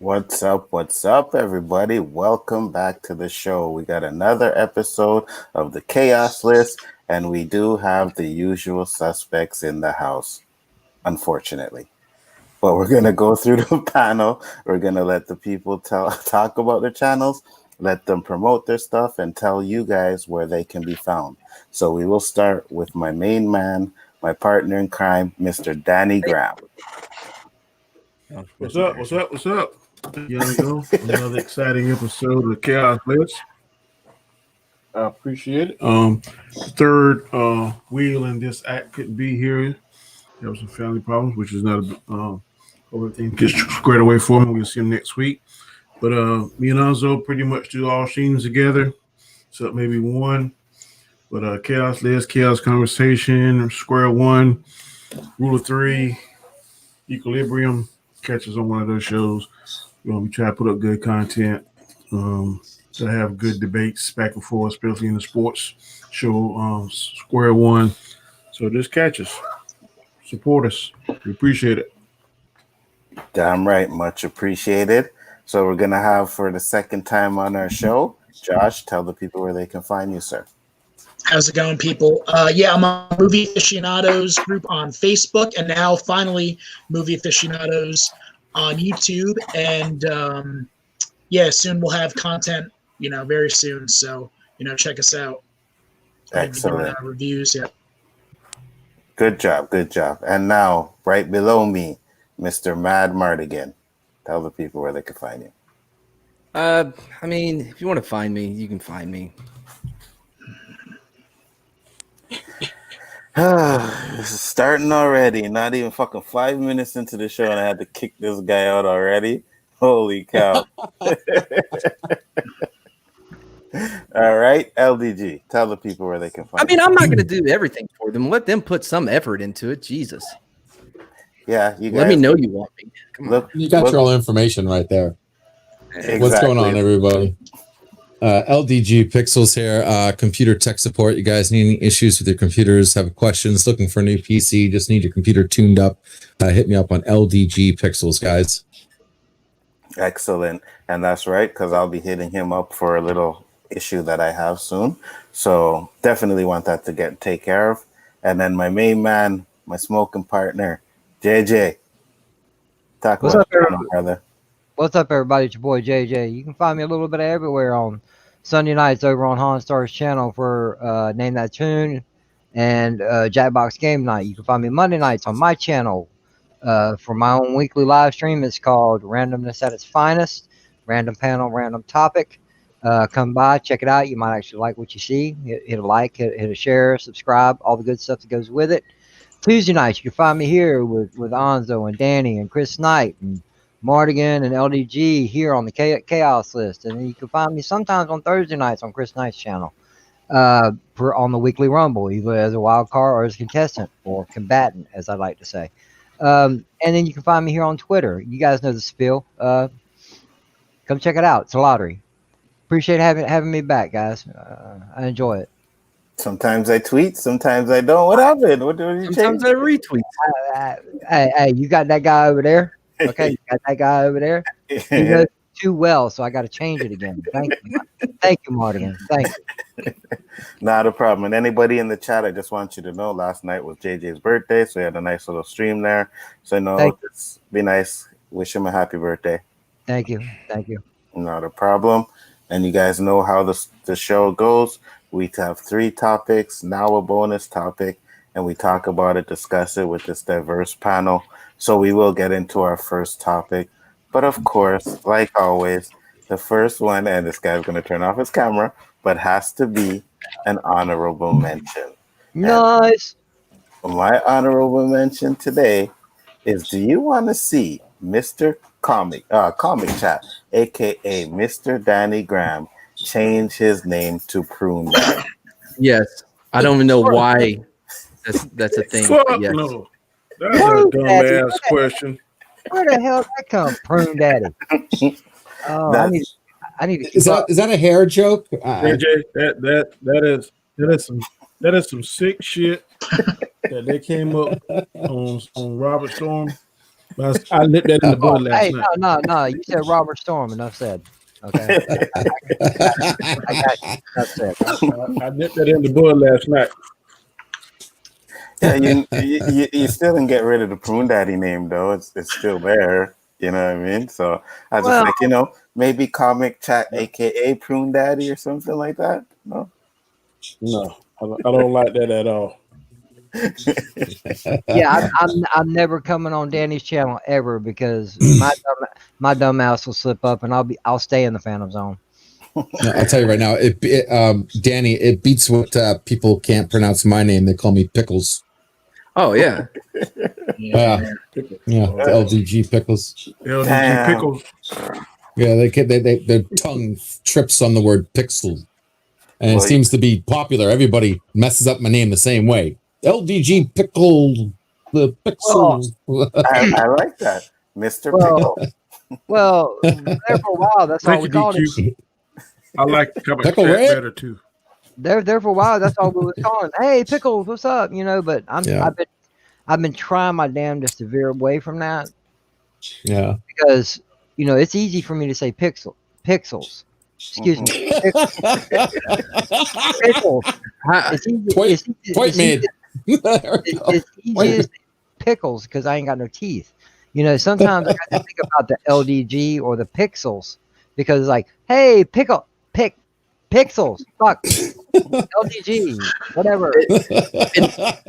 What's up, everybody? Welcome back to the show. We got another episode of the Chaos List, and we do have the usual suspects in the house, unfortunately. But we're going to go through the panel. We're going to let the people talk about their channels, let them promote their stuff, and tell you guys where they can be found. So we will start with my main man, my partner in crime, Mr. Danny Graham. What's up? Young go. Another exciting episode of the Chaos List. I appreciate it. Third wheel in this act couldn't be here. There was some family problems, which is not everything gets squared away for him. We'll see him next week. But me and Anzo pretty much do all streams together, except maybe one. But Chaos List, Chaos Conversation, Square One, Rule of Three, Equilibrium. Catch us on one of those shows. We try to put up good content, to have good debates back and forth, especially in the sports show, Square One. So just catch us. Support us. We appreciate it. Damn right. Much appreciated. So we're going to have, for the second time on our show, Josh, tell the people where they can find you, sir. How's it going, people? I'm on Movie Aficionados group on Facebook, and now finally Movie Aficionados on YouTube. And soon we'll have content, very soon. So, check us out. Excellent. Reviews, yeah. Good job. And now, right below me, Mr. Mad Martigan. Tell the people where they can find you. If you want to find me, you can find me. This is starting already. Not even fucking 5 minutes into the show, and I had to kick this guy out already. Holy cow. All right, LDG, tell the people where they can find you. I'm not going to do everything for them. Let them put some effort into it. Jesus. Yeah, you guys. Let me know you want me. Come on. You got your all information right there. Exactly. What's going on, everybody? LDG Pixels here, computer tech support. You guys need any issues with your computers, have questions, looking for a new PC, just need your computer tuned up, hit me up on LDG Pixels, guys. Excellent. And that's right, because I'll be hitting him up for a little issue that I have soon. So definitely want that to take care of. And then my main man, my smoking partner, JJ. Talk What's about up, everybody? brother. What's up, everybody? It's your boy JJ. You can find me a little bit everywhere on Sunday nights over on Han Star's channel for Name That Tune and Jackbox Game Night. You can find me Monday nights on my channel for my own weekly live stream. It's called Randomness at Its Finest. Random panel, random topic. Come by, check it out. You might actually like what you see. Hit a like, hit a share, subscribe, all the good stuff that goes with it. Tuesday nights, you can find me here with Anzo and Danny and Chris Knight and Martigan and LDG here on the Chaos List. And then you can find me sometimes on Thursday nights on Chris Knight's channel on the Weekly Rumble, either as a wild card or as a contestant or combatant, as I like to say. And then you can find me here on Twitter. You guys know the spiel. Come check it out. It's a lottery. Appreciate having me back, guys. I enjoy it. Sometimes I tweet, sometimes I don't. What happened? What did you Sometimes change? I retweet. Hey, you got that guy over there? Okay, you got that guy over there? He knows too well, so I got to change it again. Thank you. Thank you, Martigan. Thank you. Not a problem. And anybody in the chat, I just want you to know last night was JJ's birthday, so we had a nice little stream there. So it's be nice. Wish him a happy birthday. Thank you. Not a problem. And you guys know how the show goes. We have 3 topics, now a bonus topic, and we talk about it, discuss it with this diverse panel. So we will get into our first topic. But of course, like always, the first one, and this guy's going to turn off his camera, but has to be an honorable mention. Nice. And my honorable mention today is, do you want to see Mr. Comic Chat, a.k.a. Mr. Danny Graham, change his name to Prune Daddy? Yes. I don't even know why that's a thing. Fuck Yes. no. That's a dumbass question. Where the hell did that come, Prune Daddy? Oh, I need to keep Is up. that a hair joke? JJ, that is some sick shit that they came up on Robert Storm. I nipped that in the bud last Hey, night. no. You said Robert Storm. Enough said. Okay. I got you. Enough said. I nipped that in the bud last night. Yeah, you still didn't get rid of the Prune Daddy name though. It's still there. You know what I mean? So I was just Well, like, maybe Comic Chat, aka Prune Daddy, or something like that. No. No, I don't like that at all. yeah, I'm never coming on Danny's channel ever because my dumb ass will slip up and I'll stay in the Phantom Zone. No, I'll tell you right now, Danny, it beats what people can't pronounce my name. They call me Pickles. Oh yeah. Yeah. It's LDG Pickles. LDG Damn. Pickles. Yeah, their tongue trips on the word pixel, and it seems to be popular. Everybody messes up my name the same way. LDG Pickle, the Pixel. I like that, Mr. Pickle. Well, there for a while, that's all we called it. I like Comic Chat Pickle Red? better too. There for a while, that's all we was calling. Hey, Pickles, what's up? But I've been trying my damnedest to veer away from that. Yeah. Because it's easy for me to say pixels. Excuse me. Pickles. It's easy as pickles because I ain't got no teeth. Sometimes I got to think about the LDG or the pixels because it's like, hey, pixels, fuck, LDG, whatever.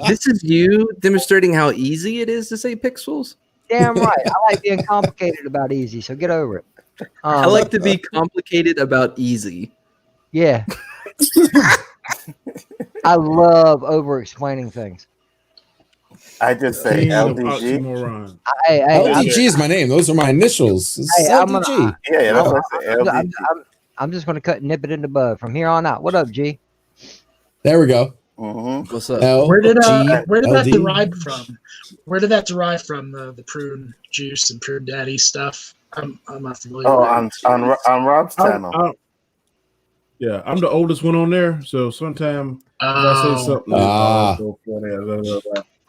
This is you demonstrating how easy it is to say pixels. Damn right. I like being complicated about easy, so get over it. I like to be complicated about easy. Yeah. I love over-explaining things. I just say LDG. LDG is my name. Those are my initials. It's LDG. That's what I say. LDG. I'm just going to nip it in the bud from here on out. What up, G? There we go. Mm-hmm. What's up? Where did that derive from? Where did that derive from? The prune juice and prune daddy stuff. I'm not familiar. Oh, on Rob's channel. Yeah, I'm the oldest one on there, so sometimes if I say something,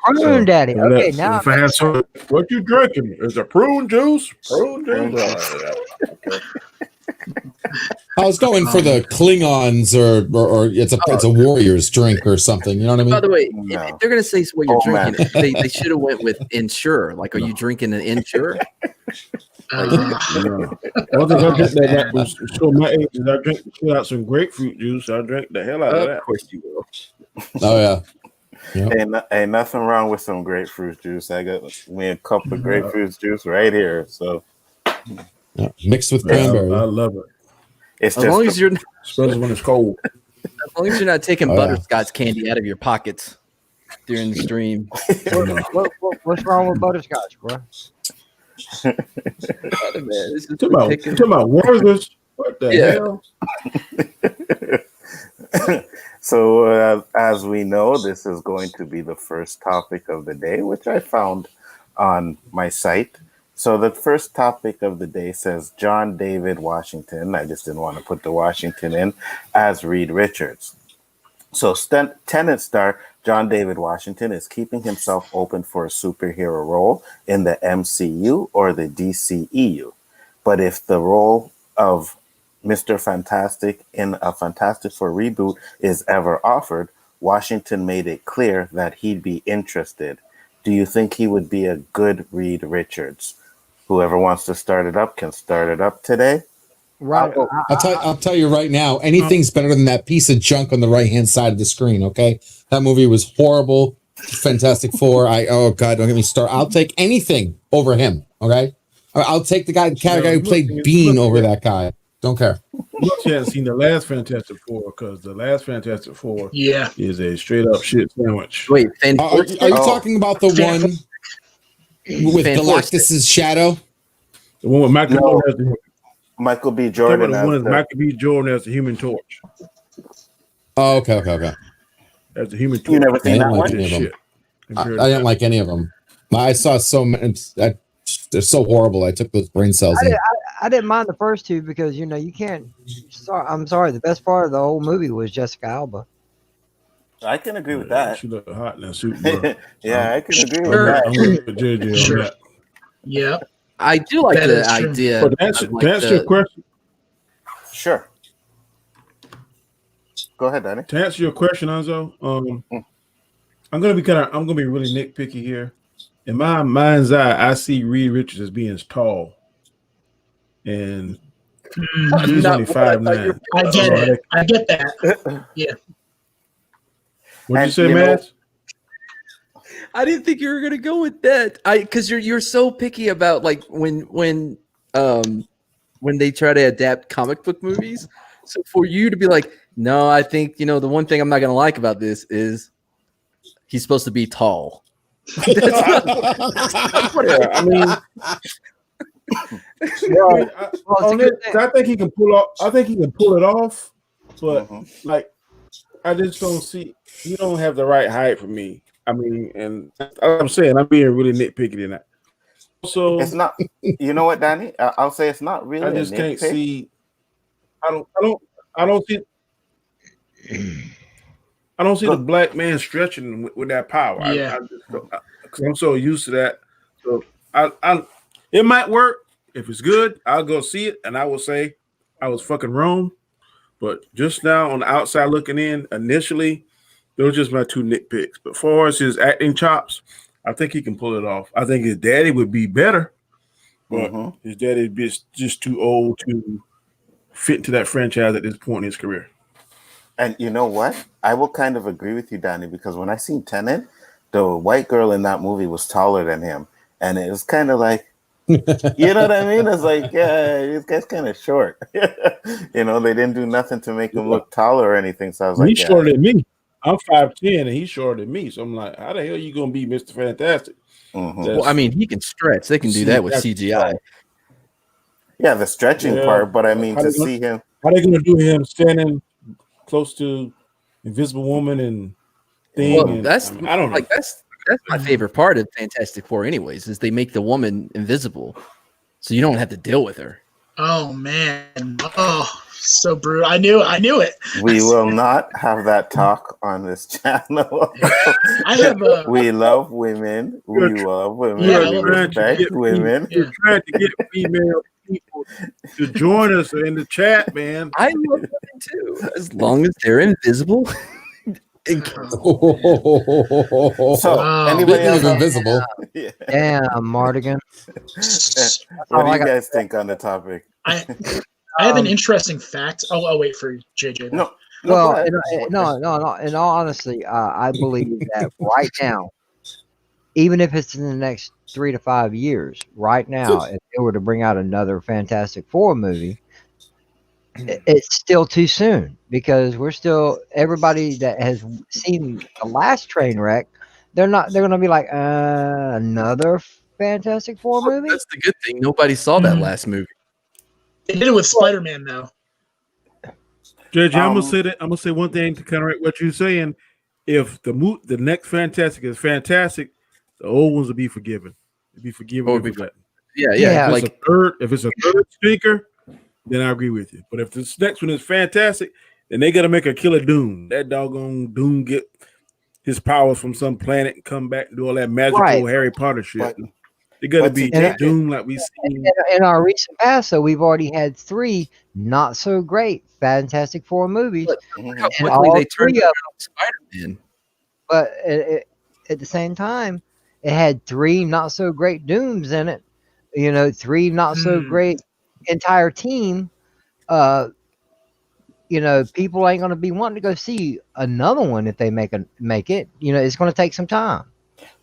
prune daddy. Okay, now if I have some, what you drinking? Is it prune juice? Prune juice. Okay. I was going for the Klingons or it's a warrior's drink or something. You know what I mean? By the way, if they're gonna say what you're drinking, they should have went with Ensure. Like, are you drinking an Ensure? One thing I drink that was show my age is I drink out some grapefruit juice. I drink the hell out of that. Of course you will. Oh yeah. Yep. Ain't nothing wrong with some grapefruit juice. I got me a cup of grapefruit juice right here. So mixed with cranberry. I love it. It's as long as you're, especially when it's cold. As long as you're not taking butterscotch candy out of your pockets during the stream. What's wrong with butterscotch, bro? Talking about Werther's. What the hell? So, as we know, this is going to be the first topic of the day, which I found on my site. So the first topic of the day says John David Washington. I just didn't want to put the Washington in as Reed Richards. So Tenet star John David Washington is keeping himself open for a superhero role in the MCU or the DCEU. But if the role of Mr. Fantastic in a Fantastic Four reboot is ever offered, Washington made it clear that he'd be interested. Do you think he would be a good Reed Richards? Whoever wants to start it up can start it up today. Right. I'll tell you right now, anything's better than that piece of junk on the right-hand side of the screen, okay? That movie was horrible. Fantastic Four. Oh God, don't get me started. I'll take anything over him, okay? I'll take the guy who played Bean over that guy. Don't care. You haven't seen the last Fantastic Four because the last Fantastic Four is a straight up shit sandwich. Wait, are you talking about the one with Galactus's shadow? The one with Michael B. Jordan. The one is Michael B. Jordan as the Human Torch. Oh, okay. As the Human Torch. You never seen that one? Shit. I didn't like any of them. I saw so many. They're so horrible. I took those brain cells. I didn't mind the first two because you can't. I'm sorry. The best part of the whole movie was Jessica Alba. I can agree with that. She looked hot in that suit, bro. Yeah, I can agree with that. I'm with JJ on that. Yep. I do like That the is true. idea. But that's of, like, your question. Sure. Go ahead, Danny. To answer your question, Anzo, I'm gonna be really nitpicky here. In my mind's eye, I see Reed Richards as being tall, and he's Not only what I thought 5'9". I get it. I get that. Yeah. What'd you And, say, you know- Matt? I didn't think you were gonna go with that. Because you're so picky about like when they try to adapt comic book movies. So for you to be like, no, I think the one thing I'm not gonna like about this is he's supposed to be tall. That's not what Yeah, I mean, I think he can pull off. I think he can pull it off, but like, I just don't see. He don't have the right height for me. I mean, and I'm saying I'm being really nitpicky in that. So it's not. You know what, Danny? I'll say it's not really. I just a can't nitpick. see. I don't see. I don't see the black man stretching with that power. Yeah. Because I'm so used to that. So it might work. If it's good, I'll go see it, and I will say I was fucking wrong. But just now on the outside looking in, initially, those are just my two nitpicks. But as far as his acting chops, I think he can pull it off. I think his daddy would be better, but his daddy is just too old to fit into that franchise at this point in his career. And you know what? I will kind of agree with you, Danny, because when I seen Tenet, the white girl in that movie was taller than him. And it was kind of like, you know what I mean? It's like, yeah, this guy's kind of short. They didn't do nothing to make him look taller or anything. So I was like, he's shorter than me. I'm 5'10", and he's shorter than me. So I'm like, how the hell are you going to be Mr. Fantastic? Well, I mean, he can stretch. They can do that with CGI. Yeah, the stretching part. But I mean, to see him. How are they going to do him standing close to Invisible Woman and Thing? Well, and, that's I don't know. like that's my favorite part of Fantastic Four, anyways, is they make the woman invisible, so you don't have to deal with her. Oh man! Oh, so brutal. I knew it. We will not have that talk on this channel. We love women. We love women. Yeah, we respect women. You're trying to get female people to join us in the chat, man. I love women too, as long as they're invisible. So, anybody else invisible? Yeah. Damn, martigan. What do you guys think on the topic? I have an interesting fact. I'll wait for JJ. No. Well, no. In all honesty, I believe that right now, even if it's in the next 3 to 5 years, right now, if they were to bring out another Fantastic Four movie, it's still too soon because everybody that has seen the last train wreck, they're going to be like, another Fantastic Four movie? That's the good thing. Nobody saw that last movie. They did it with Spider-Man, though. JJ, I'm gonna say one thing to counteract what you're saying. If the next Fantastic is fantastic, the old ones will be forgiven. They'll be forgiven and forgotten. Yeah. If it's a third stinker, then I agree with you. But if this next one is fantastic, then they got to make a killer Doom. That doggone Doom get his powers from some planet and come back and do all that magical Harry Potter shit. They got to be Doom like we seen. In our recent past, so we've already had 3 not so great Fantastic Four movies. How quickly they turned around Spider-Man. But at the same time, it had 3 not so great Dooms in it. 3 not so great entire team. People ain't going to be wanting to go see another one if they make it. It's going to take some time.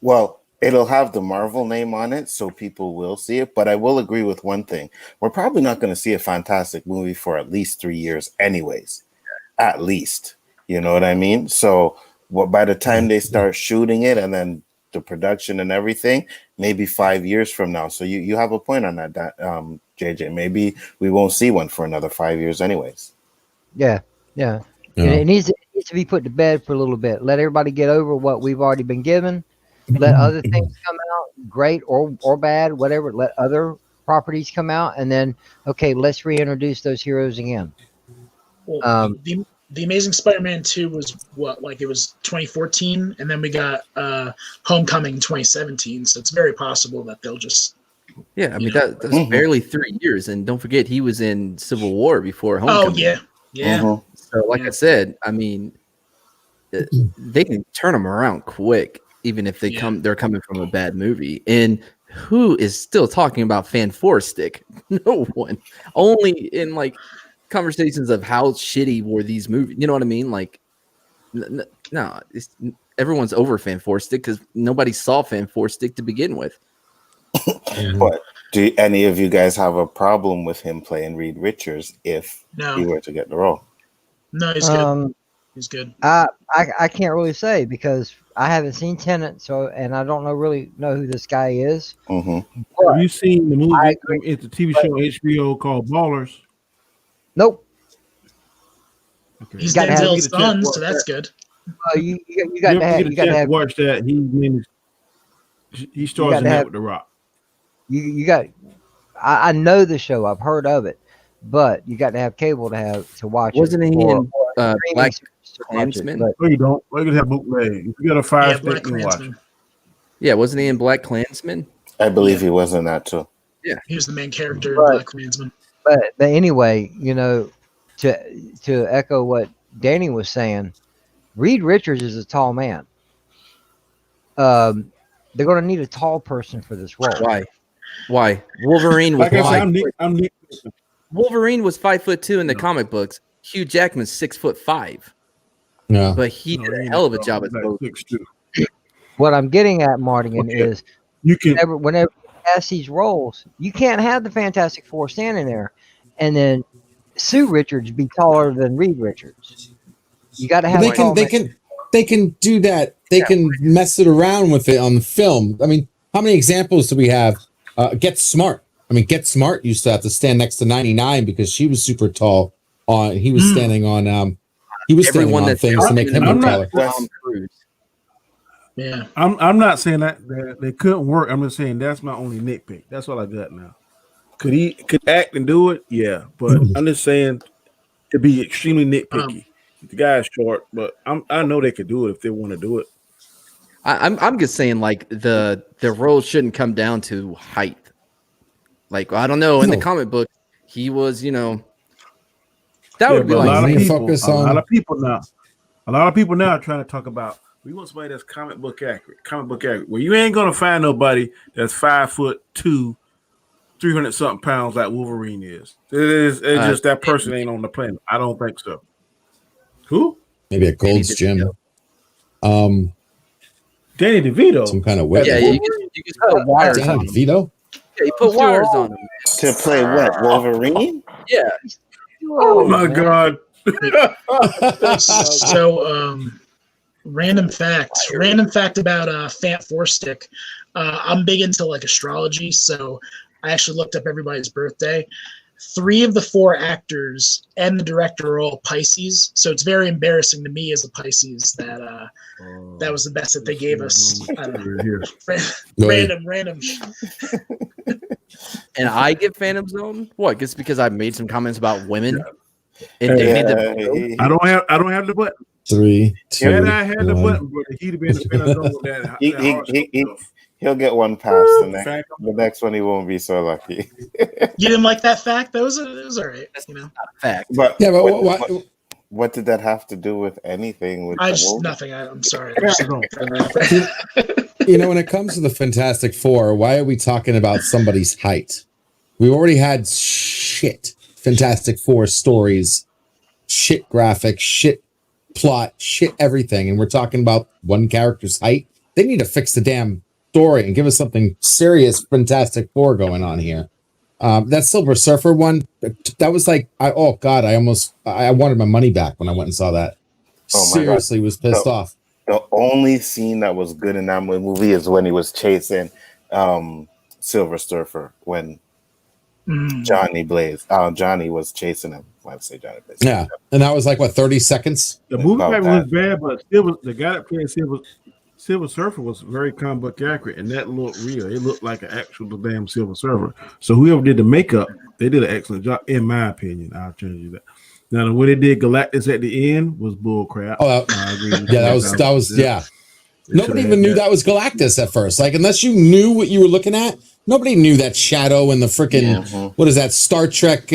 Well, it'll have the Marvel name on it, so people will see it. But I will agree with one thing. We're probably not going to see a fantastic movie for at least 3 years anyways. At least. You know what I mean? So by the time they start shooting it and then the production and everything, maybe 5 years from now. So you have a point on that, JJ. Maybe we won't see one for another 5 years anyways. Yeah. It needs to be put to bed for a little bit. Let everybody get over what we've already been given. Let other things come out, great or bad, whatever. Let other properties come out, and then let's reintroduce those heroes again. Well, the Amazing Spider-Man 2 was it was 2014, and then we got Homecoming 2017. So it's very possible that they'll just Yeah, I mean that's barely 3 years, and don't forget he was in Civil War before Oh Homecoming. yeah. So, like I said, I mean, they can turn them around quick, even if they're coming from a bad movie. And who is still talking about Fan Four Stick? No one. Only in like conversations of how shitty were these movies. You know what I mean? Like, no, everyone's over Fan Four Stick because nobody saw Fan Four Stick to begin with. But do any of you guys have a problem with him playing Reed Richards if he were to get the role? No, he's good. He's good. I can't really say because I haven't seen Tenet, and I don't really know who this guy is. Mm-hmm. Have you seen the movie? It's a TV show on HBO called Ballers. Nope. Okay. He's Denzel's son, so that's good. You got to have watch that. He stars in that with The Rock. You got. I know the show. I've heard of it, but you got to have cable to watch. Wasn't it. He in Black Klansman? No, you don't. Why you have bootleg? If you got a Fire Stick, you watch it. Yeah, wasn't he in Black Klansman? I believe he was in that too. Yeah, he was the main character in Black Klansman. But anyway, to echo what Danny was saying, Reed Richards is a tall man. They're going to need a tall person for this role. Why? Wolverine was Wolverine was 5'2" in the comic books. Hugh Jackman's 6'5". Yeah, but he did a hell of a job as both. What I'm getting at, Martigan, is you can whenever you cast these roles, you can't have the Fantastic Four standing there, and then Sue Richards be taller than Reed Richards. You got to have. They can do that. They can mess it around with it on the film. I mean, how many examples do we have? Get Smart. I mean, Get Smart used to have to stand next to 99 because she was super tall. He was standing on. He was standing on things to make him look taller. Yeah, I'm not saying that they couldn't work. I'm just saying that's my only nitpick. That's all I got now. Could he act and do it? Yeah, but I'm just saying to be extremely nitpicky. The guy's short, but I know they could do it if they want to do it. I'm just saying like the role shouldn't come down to height. Like I don't know, in the comic book, he was that would be like a lot of people now are trying to talk about we want somebody that's comic book accurate. Well, you ain't gonna find nobody that's 5'2", 300 something pounds like Wolverine is. It's just that person ain't on the planet. I don't think so. Who? Maybe a Gold's Gym. Danny DeVito. Some kind of whip. Yeah, you can put wires on him. DeVito? Yeah, you put wires on him. To play what? Wolverine? Yeah. Oh my God. So random fact about Fant Four Stick. I'm big into like astrology, so I actually looked up everybody's birthday. 3 of the 4 actors and the director are all Pisces, so it's very embarrassing to me as a Pisces that that was the best that they gave us. I don't know. Random. And I get Phantom Zone. What? Just because I made some comments about women? I don't have the button. 3, 2, Had I had the button, brother, he'd have been the Phantom Zone with that. He'll get one pass. The next one he won't be so lucky. You didn't like that fact? It was all right. That's not a fact. But what did that have to do with anything? With nothing. I'm sorry. When it comes to the Fantastic Four, why are we talking about somebody's height? We already had shit Fantastic Four stories, shit graphics, shit plot, shit everything, and we're talking about one character's height. They need to fix the damn story and give us something serious Fantastic Four going on here. That Silver Surfer one, that was like, I wanted my money back when I went and saw that. Seriously, was pissed off. The only scene that was good in that movie is when he was chasing Silver Surfer when Johnny was chasing him. I'd say Johnny Blaze. Yeah, and that was like 30 seconds. The movie was bad, but still, the guy that played Silver Surfer was very comic book accurate, and that looked real. It looked like an actual damn Silver Surfer. So whoever did the makeup, they did an excellent job, in my opinion. I'll change you that. Now, the way they did Galactus at the end was bull crap. Oh, I agree. Yeah, that was. Nobody even knew that was Galactus at first. Like, unless you knew what you were looking at, nobody knew that shadow and the freaking what is that Star Trek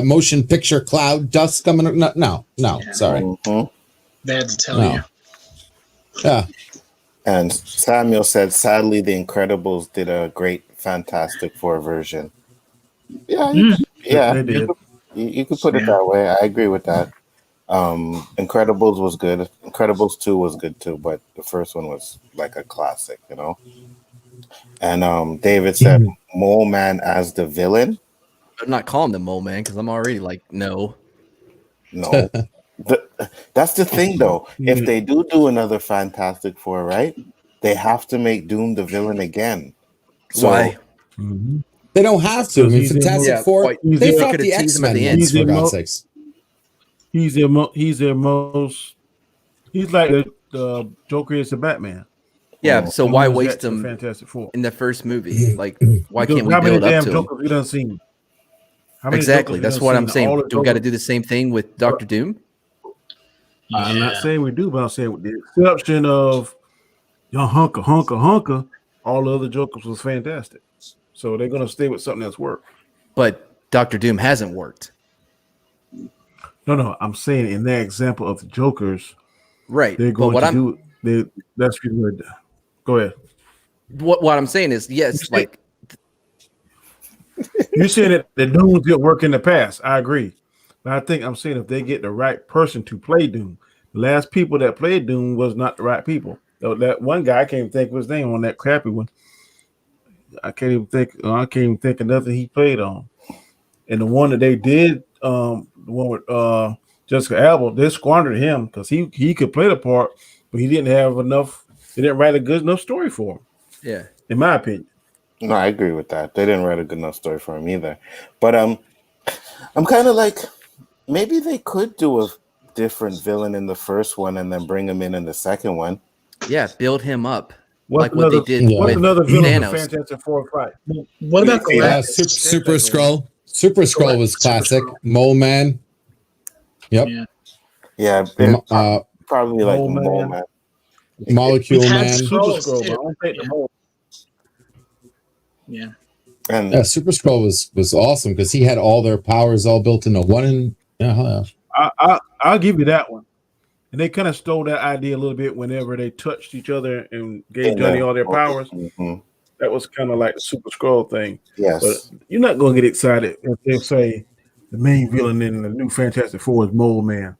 motion picture cloud dust coming? No, sorry. They had to tell you. Yeah. And Samuel said, sadly, The Incredibles did a great Fantastic Four version. Yeah, They did. You could put it that way. I agree with that. Incredibles was good. Incredibles 2 was good too, but the first one was like a classic, you know. And David said Mole Man as the villain. I'm not calling them Mole Man because I'm already like, no. That's the thing, though. If they do another Fantastic Four, right, they have to make Doom the villain again. So, why? They don't have to. I mean, Fantastic Four, they fought the X-Men once, for God's sakes. He's like the Joker is the Batman. Yeah, so why waste him Fantastic Four in the first movie? Like, why can't we how many build up damn to him? Jokers we done seen? Exactly, that's what I'm saying. Do we got to do the same thing with Doctor Doom? I'm not saying we do, but I'm saying with the exception of young hunker, all the other Jokers was fantastic. So they're gonna stay with something that's worked. But Doctor Doom hasn't worked. No, I'm saying in that example of the Jokers, right? They're going to do. That's good. Go ahead. What I'm saying is, yes, like you said that the Doom did work in the past. I agree, but I think I'm saying if they get the right person to play Doom, the last people that played Doom was not the right people. That one guy I can't even think of his name on that crappy one. I can't even think of nothing he played on. And the one that they did, the one with Jessica Alba, they squandered him because he could play the part, but he didn't have enough. They didn't write a good enough story for him. Yeah, in my opinion. No, I agree with that. They didn't write a good enough story for him either. But I'm kind of like, maybe they could do a different villain in the first one and then bring him in the second one. Yeah, build him up. What's what they did with another villain Thanos. Fantastic Four fight? What about Galactus? Super Skrull? Super Skrull was classic. Mole Man. Yep. Yeah, probably like Mole Man. Molecule Man. Super Skrull. I don't think the Mole. Yeah. And Super Skrull was awesome because he had all their powers all built into one. I'll give you that one. And they kind of stole that idea a little bit whenever they touched each other and gave Johnny all their powers. That was kind of like the Super Skrull thing. Yes. But you're not going to get excited if they say the main villain in the new Fantastic Four is Mole Man.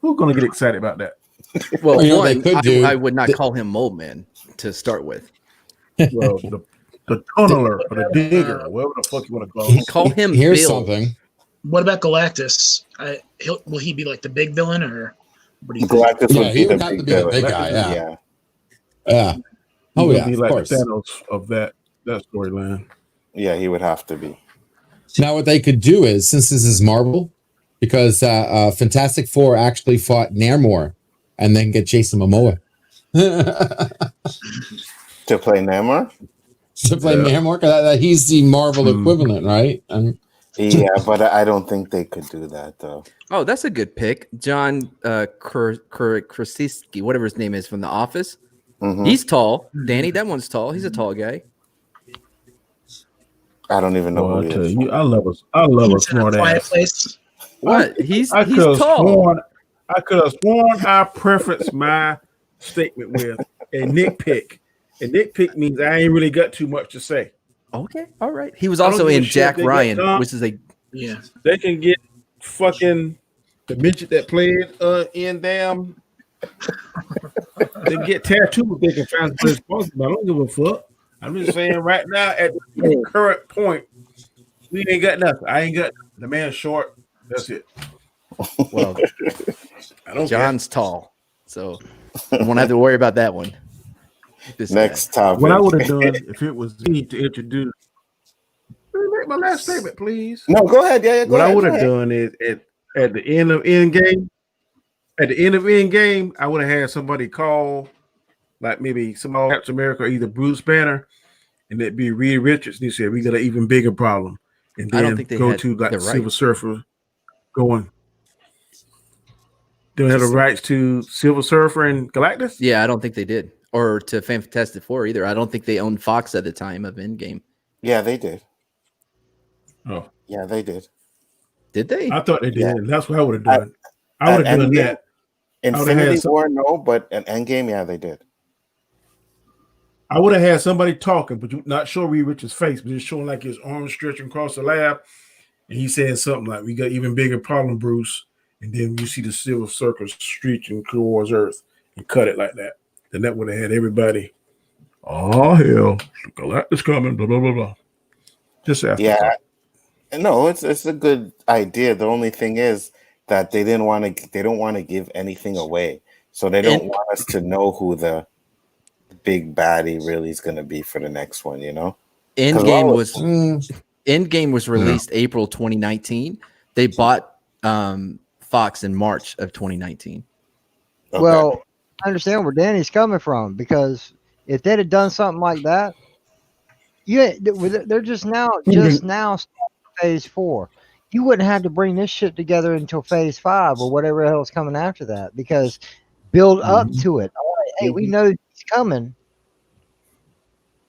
Who's going to get excited about that? Well, I would not call him Mole Man to start with. Well, the tunneler or the digger, whatever the fuck you want to call him. Call him Here's Bill. something. What about Galactus? Will he be like the big villain, or what do you Galactus think? would he be would the have to big be the villain. big guy. Yeah. Yeah. Oh yeah, He's of like course. the Thanos of that storyline. Yeah, he would have to be. Now, what they could do is, since this is Marvel, because Fantastic Four actually fought Namor, and then get Jason Momoa To play Namor? to play Namor. 'Cause he's the Marvel equivalent, right? Yeah, but I don't think they could do that though. Oh, that's a good pick. John Krasinski, whatever his name is from The Office. He's tall. Danny, that one's tall. He's a tall guy. I don't even know who he is. I love a smart ass. Fireplace. What? He's tall. I could have sworn I preferenced my statement with a nitpick. A nitpick means I ain't really got too much to say. Okay, all right. He was also in Jack Ryan, which is They can get fucking the midget that played in damn. They get tattooed. They can find some responsible. I don't give a fuck. I'm just saying right now at the current point, we ain't got nothing. I ain't got the man's short. That's it. well, I don't John's tall, so I won't have to worry about that one. Next topic. What I would have done if it was me to introduce. Let me make my last statement, please. No, go ahead. Yeah, what I would have done is at the end of Endgame. At the end of Endgame, I would have had somebody call, like maybe somebody Captain America or either Bruce Banner, and it'd be Reed Richards. And he said, "We got an even bigger problem." And then I don't think they go had to like the Silver Surfer going. Do they have the rights to Silver Surfer and Galactus? Yeah, I don't think they did, or to Fantastic Four either. I don't think they owned Fox at the time of Endgame. Yeah, they did. Oh, Yeah, they did. Did they? I thought they did. Yeah. That's what I would have done. I would have done Endgame, that. Infinity War, no, but an Endgame, yeah, they did. I would have had somebody talking, but you not show Reed Richards' face, but just showing like his arm stretching across the lab, and he said something like, "We got even bigger problem, Bruce." And then you see the Silver Surfer streaking towards Earth and cut it like that. Then that would have had everybody. Oh hell, Galactus coming! Blah blah blah blah. Just after. Yeah, no, it's a good idea. The only thing is that they don't want to give anything away, so they don't want us to know who the big baddie really is going to be for the next one. You know, Endgame was released April 2019. They bought Fox in March of 2019. Okay. Well, I understand where Danny's coming from, because if they'd have done something like that, they're just now starting phase 4. You wouldn't have to bring this shit together until phase 5 or whatever else coming after that, because build up to it. All right, hey, we know he's coming.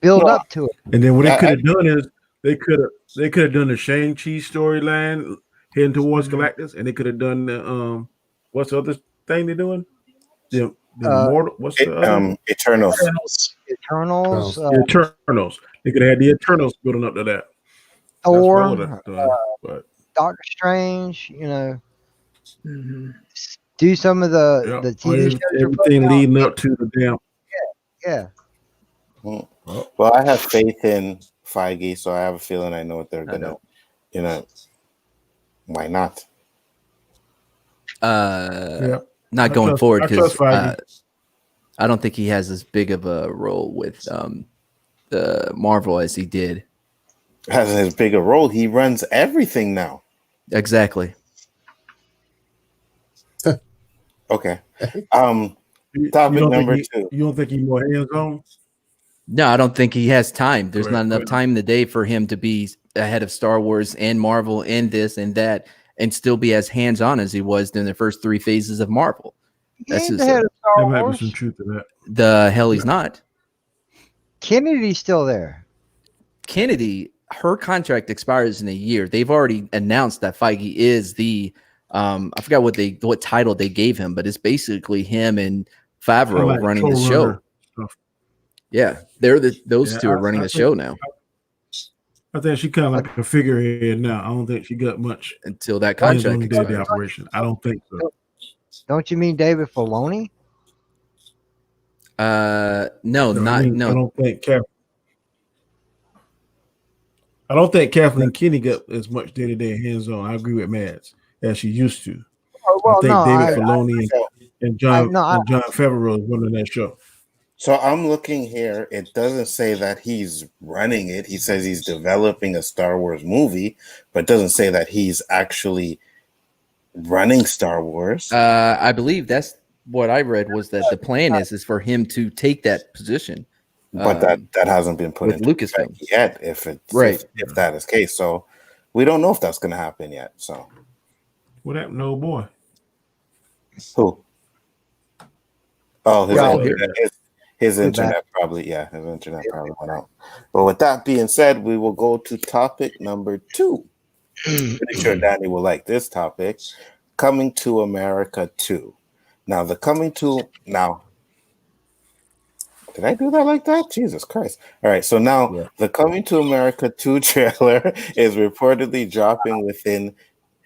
Build up to it. And then what they could have done is they could have done the Shang-Chi storyline heading towards Galactus, and they could have done the what's the other thing they're doing? The Immortal. What's the other? Eternals. Eternals. Eternals. They could have had the Eternals building up to that. Thor. But Doctor Strange. Do some of the TV shows. Everything leading up to the damn. Yeah. Well, I have faith in Feige, so I have a feeling I know what they're gonna. Why not? Not going forward, because I don't think he has as big of a role with the Marvel as he did. Has as big a role. He runs everything now. Exactly. Okay. Topic number 2. You don't think he's more hands-on? No, I don't think he has time. There's not enough time in the day for him to be ahead of Star Wars and Marvel and this and that, and still be as hands-on as he was in the first 3 phases of Marvel. That's just there might be some truth to that. The hell he's not. Kennedy's still there. Kennedy, her contract expires in a year. They've already announced that Feige is the I forgot what title they gave him, but it's basically him and Favreau running the show. Yeah, those two are running the show now. I think she kind of like a figurehead now. I don't think she got much until that contract expires. Operation. I don't think so. Don't you mean David Filoni? No. I don't think Kathleen Kennedy got as much day-to-day hands-on. I agree with Mads as she used to. I think David Filoni and John Favreau is running that show. So I'm looking here. It doesn't say that he's running it. He says he's developing a Star Wars movie, but doesn't say that he's actually running Star Wars. I believe that's what I read, was that the plan is for him to take that position. But that hasn't been put into Lucasfilm yet. If that is the case, so we don't know if that's going to happen yet. So what happened, no boy? Who? Oh, his internet probably. Yeah, his internet probably went out. But with that being said, we will go to topic number 2. Pretty sure Danny will like this topic. Coming to America 2. Now, did I do that like that? Jesus Christ. All right, so now the Coming to America 2 trailer is reportedly dropping within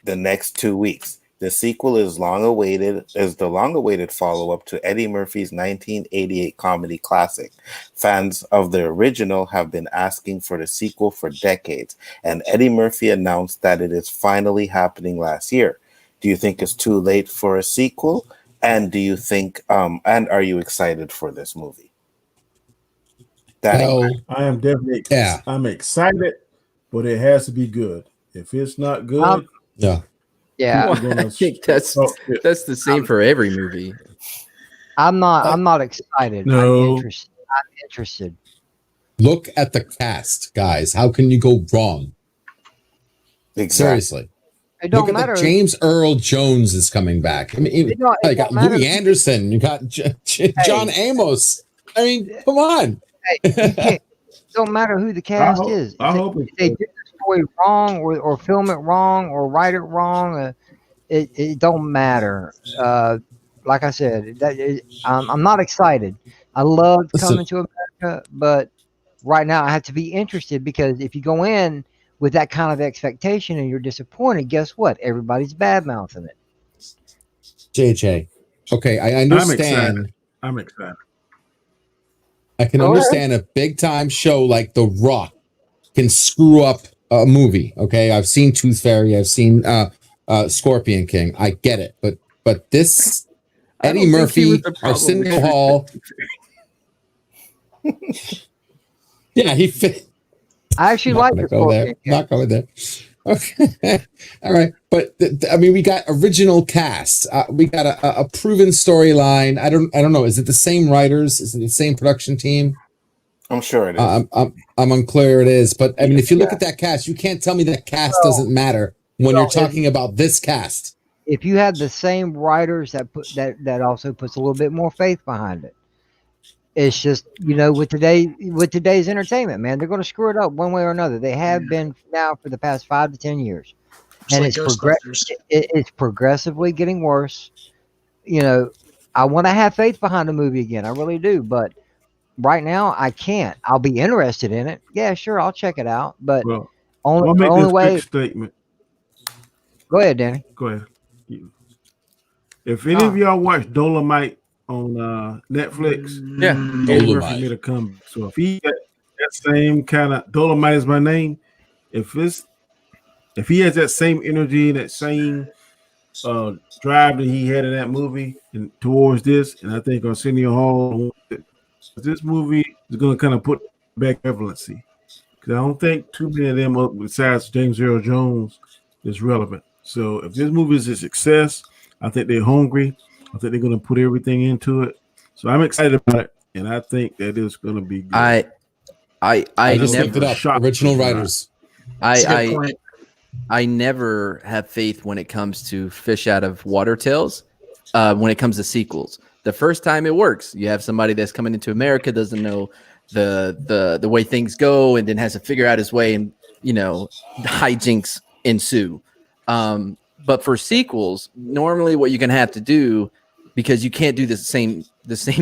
the next 2 weeks. The sequel is the long-awaited follow-up to Eddie Murphy's 1988 comedy classic. Fans of the original have been asking for the sequel for decades, and Eddie Murphy announced that it is finally happening last year. Do you think it's too late for a sequel? And do you think and are you excited for this movie? I am definitely I'm excited, but it has to be good. If it's not good, yeah. I think that's the same for every movie. I'm not excited. No. I'm interested. Look at the cast, guys. How can you go wrong? Exactly. Seriously. It Look don't at matter. like James Earl Jones is coming back. I mean, you got Louis Anderson. You got John Amos. I mean, come on. You can't. It don't matter who the cast is. I hope If they do the story wrong or film it wrong or write it wrong, it don't matter. Like I said, I'm not excited. I love coming to America, but right now I have to be interested because if you go in with that kind of expectation and you're disappointed, guess what? Everybody's bad mouthing it. JJ. Okay, I understand. I'm excited. I can understand a big time show like The Rock can screw up a movie. Okay, I've seen Tooth Fairy, I've seen Scorpion King. I get it, but this Eddie Murphy, Arsenio Hall. Yeah, he fit. I actually like the Scorpion King. Not going there. Okay, all right, but I mean, we got original cast. We got a proven storyline. I don't know. Is it the same writers? Is it the same production team? I'm sure it is. I'm unclear. It is, but I mean, if you look at that cast, you can't tell me that cast doesn't matter when you're talking about this cast. If you had the same writers that also puts a little bit more faith behind it. It's just, with today's entertainment, man, they're going to screw it up one way or another. They have been now for the past 5 to 10 years, and it's progressively getting worse. I want to have faith behind the movie again. I really do, but right now I can't. I'll be interested in it. Yeah, sure, I'll check it out. But only way. Statement. Go ahead, Danny. Go ahead. If any of y'all watch Dolomite on Netflix, Dolomite. For me to come. So if he got that same kind of Dolomite is my name, if he has that same energy, that same drive that he had in that movie and towards this, and I think Arsenio Hall, this movie is going to kind of put back relevancy because I don't think too many of them, besides James Earl Jones, is relevant. So if this movie is a success, I think they're hungry. I think they're going to put everything into it. So I'm excited about it, and I think that it's going to be good. I just looked it up. Original writers. I never have faith when it comes to Fish Out of Water Tales. When it comes to sequels, the first time it works, you have somebody that's coming into America, doesn't know the way things go, and then has to figure out his way, and hijinks ensue. But for sequels, normally what you're gonna have to do, because you can't do the same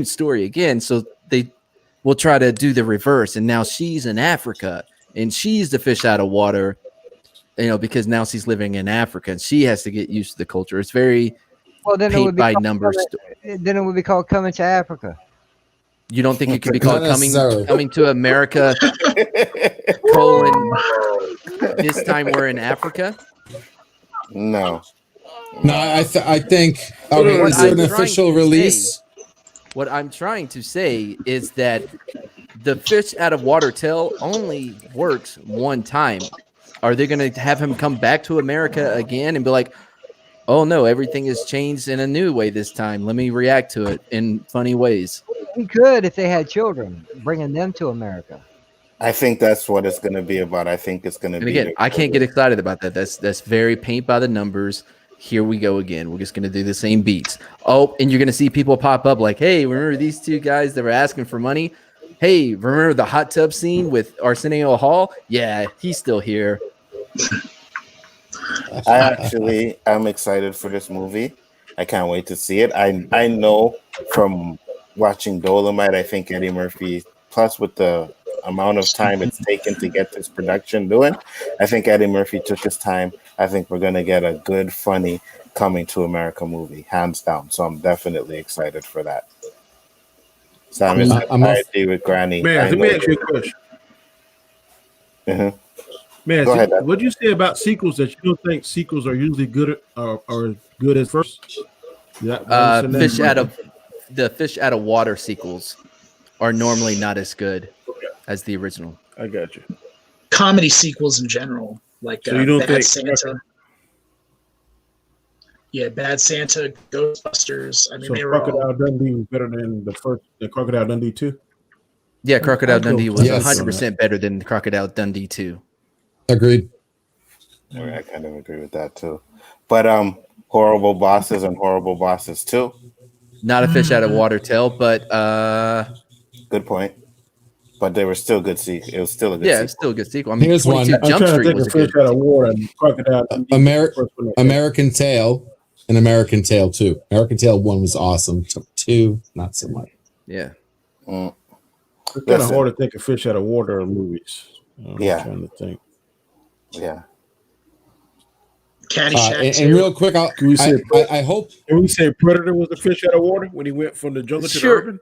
story again, so they will try to do the reverse. And now she's in Africa, and she's the fish out of water, because now she's living in Africa, and she has to get used to the culture. It's very paint by numbers. Then it would be called Coming to Africa. You don't think it could be called coming to America? This time we're in Africa. No. I think. Is there an official release? What I'm trying to say is that the Fish Out of Water tale only works one time. Are they going to have him come back to America again and be like, "Oh no, everything has changed in a new way this time. Let me react to it in funny ways"? He could if they had children, bringing them to America. I think that's what it's going to be about. I think it's going to be. Again, I can't get excited about that. That's very paint by the numbers. Here we go again. We're just going to do the same beats. Oh, and you're going to see people pop up like, "Hey, remember these two guys that were asking for money? Hey, remember the hot tub scene with Arsenio Hall? Yeah, he's still here." I'm excited for this movie. I can't wait to see it. I know from watching Dolomite, I think Eddie Murphy, plus with the amount of time it's taken to get this production doing, I think Eddie Murphy took his time. I think we're going to get a good, funny Coming to America movie, hands down. So I'm definitely excited for that. Sam is I with Granny. Man, let me ask you a question. Mm-hmm. Man, what do you say about sequels that you don't think sequels are usually good or good as first? Fish Out of Water sequels are normally not as good as the original. I got you. Comedy sequels in general, like so you don't Bad think Santa. Yeah, Bad Santa, Ghostbusters. I mean, so Crocodile Dundee was better than the Crocodile Dundee 2? Yeah, Crocodile Dundee was 100% better than Crocodile Dundee 2. Agreed. I kind of agree with that too. But horrible bosses and horrible bosses too. Not a fish out of water tale, but Good point. But they were still good. It was still a good yeah, sequel. it's still a good sequel. I mean, Here's one. 22 I'm Jump trying to Street think was of a good fish out of sequel. water and crocodile. American Tail and American Tail 2. American Tail 1 was awesome. 2, not so much. Yeah. Mm. It's kind of Listen. hard to think of fish out of water movies. I'm Yeah. trying to think. Yeah. Caddyshack. And real quick, Can we say I hope Can we say Predator was the fish out of water when he went from the jungle to the Sure. urban?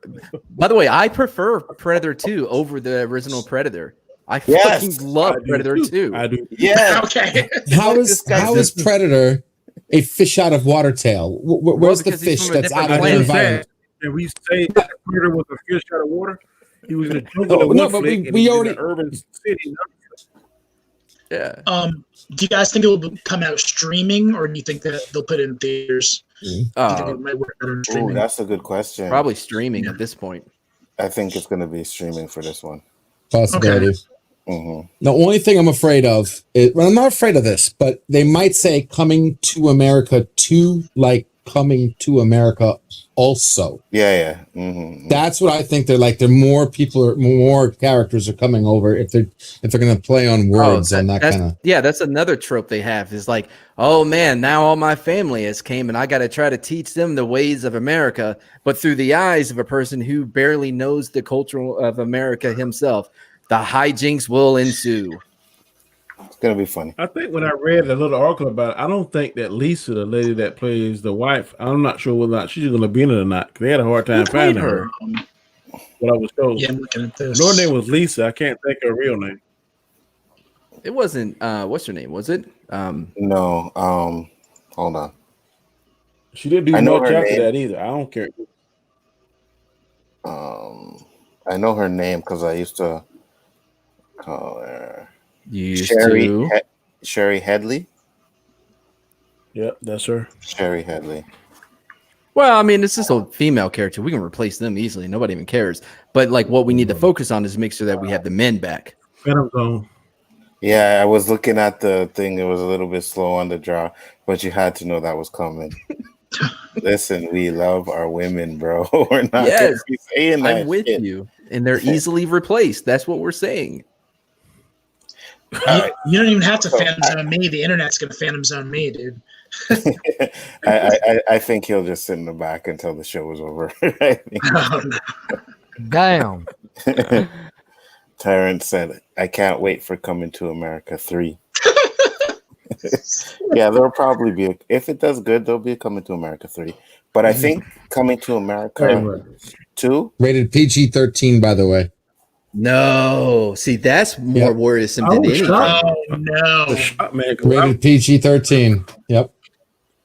By the way, I prefer Predator 2 over the original Predator. I Yes, fucking love I do Predator too. 2. I do. Yeah. Okay. how is This guy's Predator a fish out of water tail? Where's the because he's fish from a that's different out of the planet. environment? Can we say that Predator was a fish out of water? He was in the jungle Oh, of no, one but flick, we and he was already- in an urban city. Yeah. Do you guys think it will come out streaming, or do you think that they'll put it in theaters? Do you think it might work better in Ooh, streaming? that's a good question. Probably streaming at this point. I think it's going to be streaming for this one. Possibility. Hmm. The only thing I'm afraid of is, well, I'm not afraid of this, but they might say coming to America 2, like coming to America also. Yeah. Hmm. That's what I think. They're more people, more characters are coming over if they're going to play on words on that that's, kind of. yeah, that's another trope they have is like, oh man, now all my family has came and I got to try to teach them the ways of America, but through the eyes of a person who barely knows the culture of America himself. The hijinks will ensue. It's going to be funny. I think when I read a little article about it, I don't think that Lisa, the lady that plays the wife, I'm not sure whether or not she's going to be in it or not. 'Cause they had a hard time Who played finding her. What I was told. Yeah, I'm looking at this. Her name was Lisa. I can't think of her real name. It wasn't what's her name? Was it? No. Hold on. She didn't do I know much her after name. that either. I don't care. I know her name because I used to call her Used Sherry to. Sherry Headley. Yep, that's her. Sherry Headley. Well, I mean, it's just a female character. We can replace them easily. Nobody even cares. But like, what we need to focus on is make sure that we have the men back. Phantom Zone. Yeah, I was looking at the thing. It was a little bit slow on the draw, but you had to know that was coming. Listen, we love our women, bro. We're not Yes, gonna be saying that I'm with shit. you, and they're easily replaced. That's what we're saying. You don't even have to Phantom Zone me. The internet's gonna Phantom Zone me, dude. I think he'll just sit in the back until the show is over. I think. Oh, no. Damn. Terrence said, "I can't wait for Coming to America 3." Yeah, there'll probably be if it does good, there'll be a Coming to America 3. But I think Coming to America 2. Rated PG-13, by the way. No, see, that's more worrisome than anything. Oh no. Man, Rated PG-13. Yep.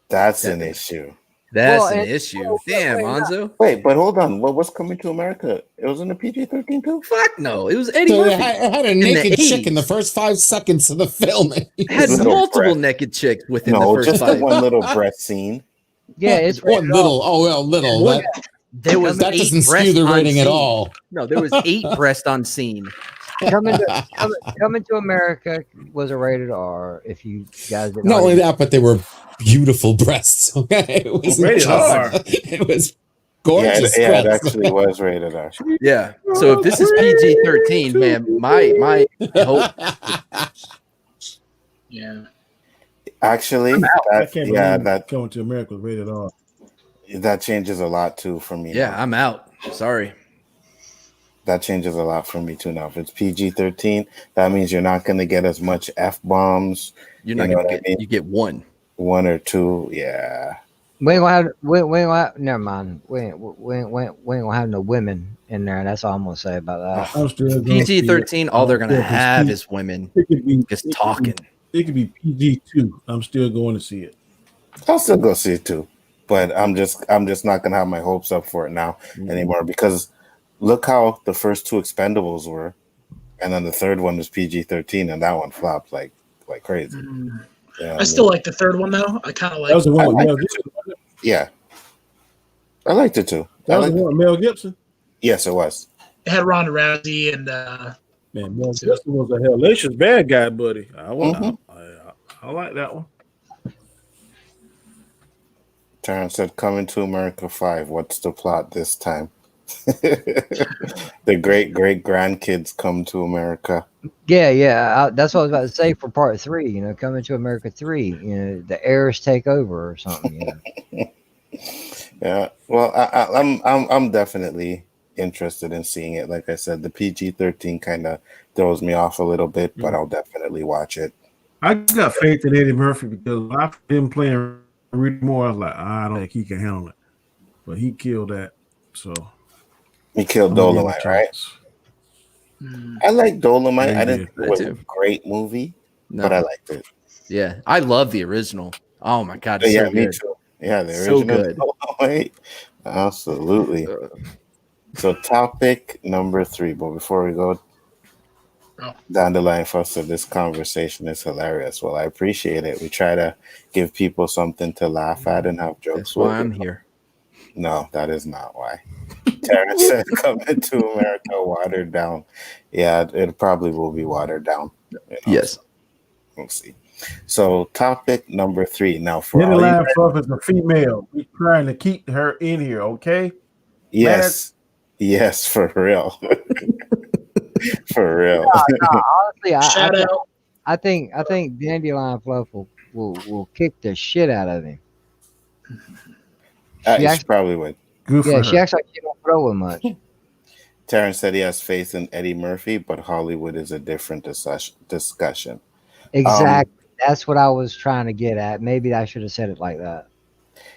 That's an issue. That's Well, an and- issue. Damn, Monzo. Wait, but hold on. What was Coming to America? It was in the PG-13 too? Fuck no. It was Eddie So Murphy. it had a the naked chick 80s. in the first 5 seconds of the film. It had Little multiple breath. naked chicks within No, the first just the 5. one little breast scene. Yeah, it's one rated little. R. Oh well, little. What? There was That 8 doesn't skew breasts the on rating at scene. all. No, there was 8 breasts on scene. Coming to America was a rated R. If you guys didn't Not only already- that, but they were beautiful breasts. Okay, it was Rated R. It was Yeah, gorgeous. it breasts. actually was rated R. Yeah. So if this is PG-13, man, my hope. Yeah. Actually, I can't believe that Coming to America was rated R. that changes a lot too for me. Yeah, now. I'm out. Sorry. That changes a lot for me too now. If it's PG-13, that means you're not going to get as much F-bombs. You're not You know gonna what I get. mean? You get one. 1 or 2. Yeah. We ain't gonna have. We ain't gonna have. Never mind. We ain't gonna have no women in there. That's all I'm gonna say about that. I'm still gonna see it. PG-13. All they're gonna Yeah, it's have PG. is women It could be just talking. It could be PG-2. I'm still going to see it. I'll still go see it too. But I'm just not going to have my hopes up for it now anymore because look how the first 2 Expendables were. And then the third one was PG-13 and that one flopped like crazy. Yeah, I still like the third one though. I kind of That was like. the one I with like Mel it Gibson. Yeah. I liked it too. That was I the liked one with Mel Gibson. Yes, it was. It had Ronda Rousey and Man, Mel Gibson was a hellacious bad guy, buddy. I like that one. Terrence said, "Coming to America 5. What's the plot this time?" The great grandkids come to America. Yeah. That's what I was about to say for part 3. You know, Coming to America 3. You know, the heirs take over or something. You know. Yeah. Well, I'm definitely interested in seeing it. Like I said, the PG-13 kind of throws me off a little bit, but I'll definitely watch it. I got faith in Eddie Murphy because after him playing Rick Moore, I was like, I don't think he can handle it. But he killed that. So He killed I'm gonna give him a Dolomite, right? chance. I like Dolomite. Yeah, I didn't he think it was a great movie, but I liked it. Yeah, I love the original. Oh my god, it's Yeah, so me good. too. Yeah, the So original good. Dolomite. Absolutely. So topic number 3. But before we go down the line, first of this conversation is hilarious. Well, I appreciate it. We try to give people something to laugh at and have jokes That's why with. I'm here. No, that is not why. Terrence said, "Coming to America, watered down." Yeah, it probably will be watered down. Yes. So we'll see. So topic number 3. Now for Jenny all you guys, Laugh is a female. We're trying to keep her in here, okay? yes, yes, for real. For real. Honestly, Shout out. I think Dandelion Fluff will kick the shit out of him. She probably would. Good for Yeah, her. she acts like she don't throw it much. Terrence said he has faith in Eddie Murphy, but Hollywood is a different discussion. Exactly. That's what I was trying to get at. Maybe I should have said it like that.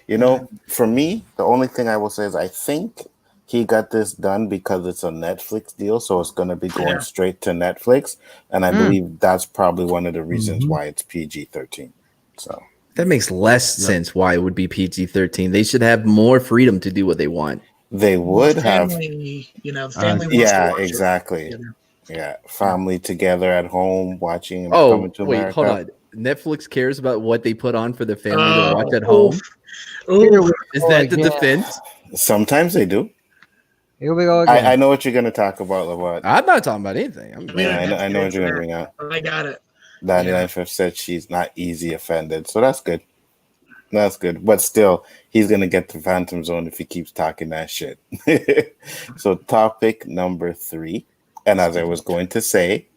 You know, for me, the only thing I will say is I think he got this done because it's a Netflix deal, so it's going to be going straight to Netflix, and I believe that's probably one of the reasons why it's PG-13. So that makes less sense why it would be PG-13. They should have more freedom to do what they want. They would family, have, family. Yeah, exactly. Yeah, family together at home watching. Oh, to wait, America. hold on. Netflix cares about what they put on for the family to watch at home. Is that the defense? Sometimes they do. Here we go again. I know what you're going to talk about, Lamont. I'm not talking about anything. I know what you're going to bring out. I got it. 99 said she's not easy offended, so that's good. That's good. But still, he's going to get the Phantom Zone if he keeps talking that shit. So topic number 3. And as I was going to say,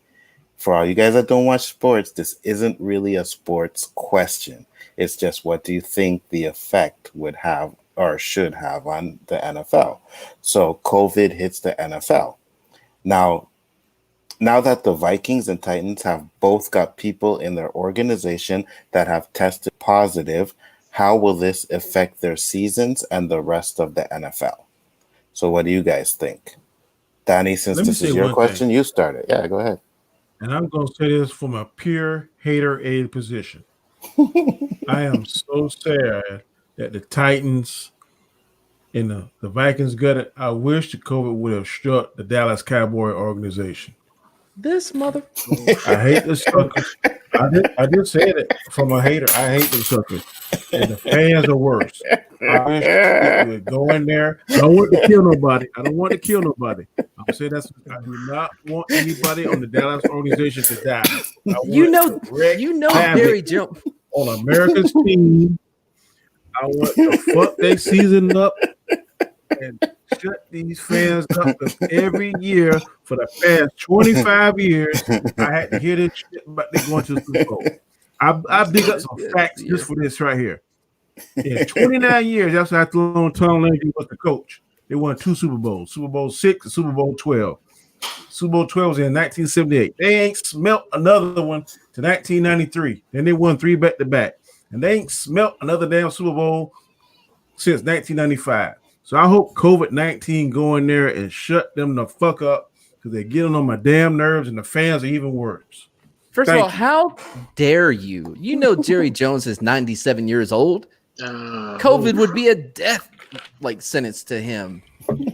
for all you guys that don't watch sports, this isn't really a sports question. It's just what do you think the effect would have or should have on the NFL? So COVID hits the NFL. Now that the Vikings and Titans have both got people in their organization that have tested positive, how will this affect their seasons and the rest of the NFL? So what do you guys think? Danny, since this is your question, you start it. Yeah, go ahead. And I'm going to say this from a pure hater-aid position. I am so sad that the Titans and the Vikings got it. I wish the COVID would have struck the Dallas Cowboy organization. This mother. I hate the suckers. I did say that from a hater. I hate the suckers. And the fans are worse. I wish they would go in there. I don't want to kill nobody. I'm saying I do not want anybody on the Dallas organization to die. You know Barry Jones on America's team. I want to fuck their season up and shut these fans up, because every year for the past 25 years, I had to hear this shit about they going to the Super Bowl. I dig up some facts just for this right here. In 29 years, that's after Tom Landry was the coach. They won 2 Super Bowls, Super Bowl 6 and Super Bowl 12. Super Bowl 12 was in 1978. They ain't smelt another one to 1993. Then they won 3 back-to-back. And they ain't smelt another damn Super Bowl since 1995. So I hope COVID-19 go in there and shut them the fuck up, because they're getting on my damn nerves, and the fans are even worse. First of all, how dare you? You know Jerry Jones is 97 years old. COVID would be a death sentence to him.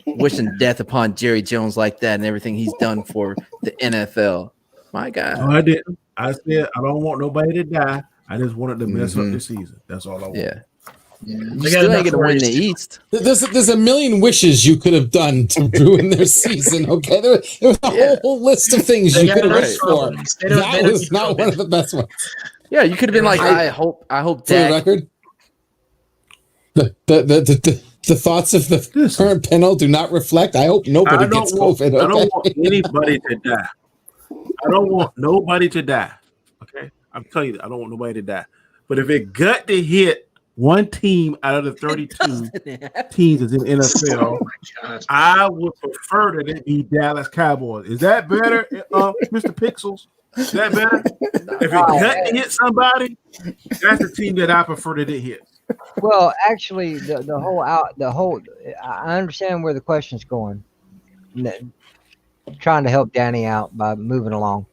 Wishing death upon Jerry Jones like that and everything he's done for the NFL. My God. No, I didn't. I said I don't want nobody to die. I just wanted to mess up the season. That's all I want. Yeah. You still ain't gonna win the East. There's a million wishes you could have done to ruin their season. Okay, there was a whole list of things you could have wished for. That was not one of the best ones. Yeah, you could have been like, I hope for the record. The thoughts of the Listen. current panel do not reflect. I hope nobody gets COVID. I don't Okay? want anybody to die. I don't want nobody to die. Okay, I'm telling you, I don't want nobody to die. But if it got to hit one team out of the 32 teams that's in the NFL, Oh my God. I would prefer that it be Dallas Cowboys. Is that better, Mr. Pixels? Is that better? If it got to hit somebody, that's the team that I prefer that it hit. Well, actually, the whole I understand where the question's going. Trying to help Danny out by moving along.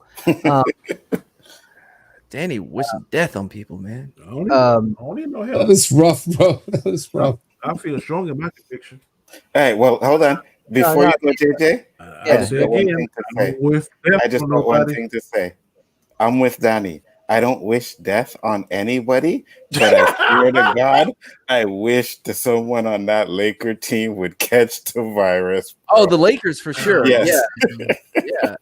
Danny wishing death on people, man. I don't need no That help. was rough, bro. That was rough. I feel strong in my conviction. Hey, well, hold on. Before no, you go, JJ, I Yeah. say got one again, thing to I say. don't with death I just on got one nobody. thing to say. I'm with Danny. I don't wish death on anybody, but I swear to God, I wish that someone on that Laker team would catch the virus. Oh, the Lakers for sure. Yes. Yeah.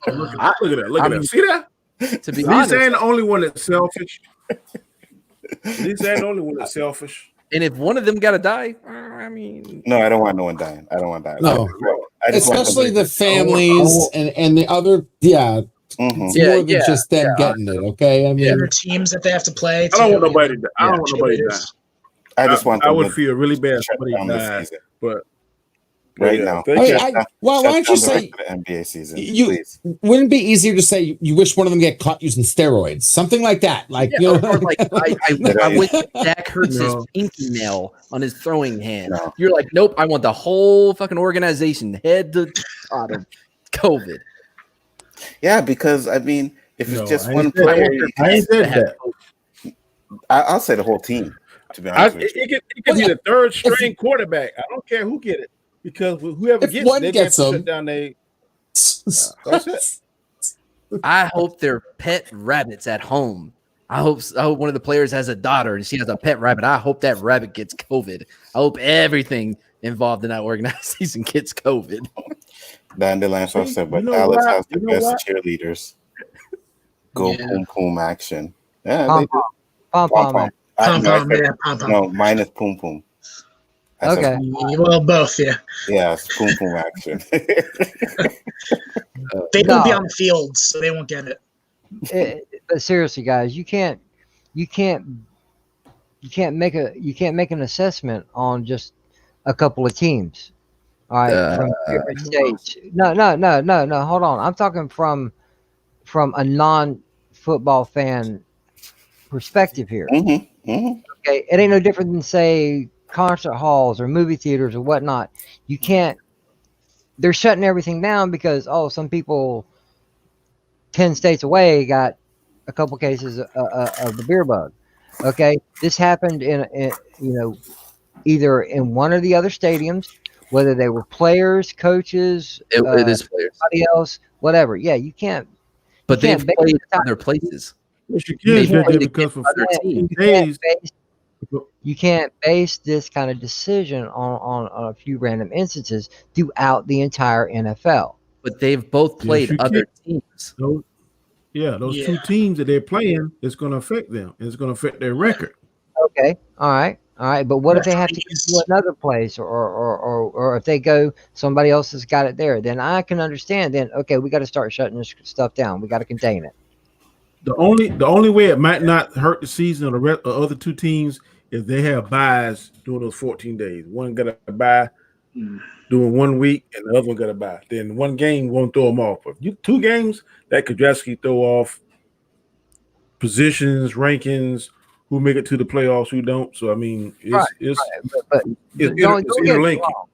Look at that. Look at I'm- that. See that? To be He's honest, saying the only one that's selfish. He's saying the only one that's selfish. and if one of them got to die, I mean, No, I don't want no one dying. I don't want that. No. I just want Especially the somebody- families and the other. Yeah, Mhm. it's Yeah, more than yeah, just them getting it. Okay, I mean, There are teams that they have to play. I don't want too, nobody you to know. die. I don't want nobody to die. Cheerleaders. I just want I them would to feel really bad if shut somebody down the died. season But right yeah, now. they Hey, can- why Shut don't you down the say rest of the NBA season, you please? wouldn't it be easier to say you wish one of them get caught using steroids, something like that? Like yeah, you know, or like I wish Dak hurts No. his pinky nail on his throwing hand. No. You're like, nope, I want the whole fucking organization, head to bottom, COVID. Yeah, because I mean, if No, it's just I one ain't said player, that. you I ain't can't- said that. I'll say the whole team. To be honest with you, It could be the third string quarterback. I don't care who get it because whoever If gets one it, they gets get to them- shut down they. That's it. I hope they're pet rabbits at home. I hope one of the players has a daughter and she has a pet rabbit. I hope that rabbit gets COVID. I hope everything involved in that organized season gets COVID. Dandelion so said, but You know Dallas what? has the You know best what? cheerleaders. Go Yeah. boom boom action. Yeah, they Pom do. pom Pom pom. Pom no, I pom, said- yeah, pom pom. no, minus boom boom. I said, Okay. Well, both, yeah. yeah, it's boom boom action. They won't be No. on the field, so they won't get it. But seriously, guys, you can't make an assessment on just a couple of teams. All right, from different states. No. Hold on. I'm talking from a non-football fan perspective here. Mm-hmm, mm-hmm. Okay, it ain't no different than say concert halls or movie theaters or whatnot. You can't. They're shutting everything down because some people 10 states away got a couple cases of the beer bug. Okay, this happened in either in one or the other stadiums, whether they were players, coaches, It is players, somebody else, whatever. Yeah, you can't. but you they've can't base played the other places. Yes, you They can, played JJ, because for against other 14 teams. days, You can't base this kind of decision on a few random instances throughout the entire NFL. But they've both Yes, played you other teams. those two teams that they're playing, it's going to affect them. It's going to affect their record. Okay, all right. But what if they have to go to another place, or if they go, somebody else has got it there? Then I can understand. Then okay, we got to start shutting this stuff down. We got to contain it. The only way it might not hurt the season of the other two teams is they have buys during those 14 days. One got a buy during 1 week, and the other one got a buy. Then one game won't throw them off. But two games that could drastically throw off positions, rankings, who make it to the playoffs, who don't. So I mean, But it's don't get me interlinking. wrong.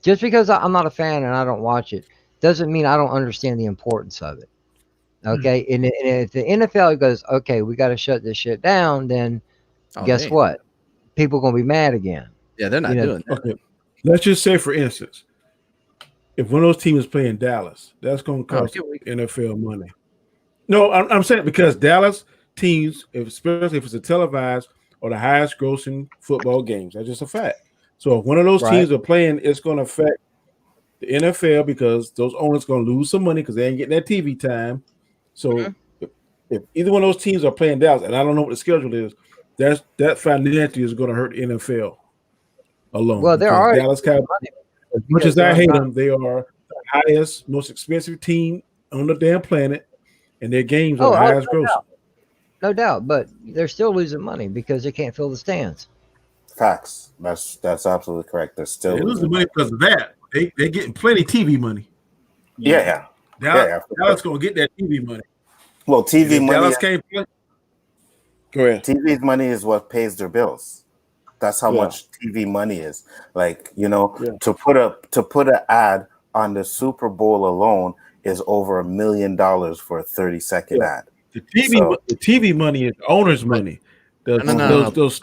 Just because I'm not a fan and I don't watch it doesn't mean I don't understand the importance of it. Okay, and if the NFL goes, okay, we got to shut this shit down, then guess what? People gonna be mad again. Yeah, they're not doing that. Okay, let's just say, for instance, if one of those teams is playing Dallas, that's going to cost NFL money. No, I'm saying because Dallas teams, especially if it's a televised, are the highest grossing football games. That's just a fact. So if one of those teams are playing, it's going to affect the NFL because those owners going to lose some money because they ain't getting that TV time. So if either one of those teams are playing Dallas, and I don't know what the schedule is, that financially is going to hurt the NFL alone. Well, they're because already Dallas Cowboys, as much as I hate them, they are the highest, most expensive team on the damn planet, and their games are the highest grossing. No doubt, but they're still losing money because they can't fill the stands. Facts. That's absolutely correct. They're still They losing money because of that. They're getting plenty TV money. Yeah. Dallas gonna get that TV money. Well, TV money. Dallas can't play. Go ahead. TV's money is what pays their bills. That's how much TV money is. Like, to put an ad on the Super Bowl alone is over $1 million for a 30-second ad. The TV money is owner's money. Those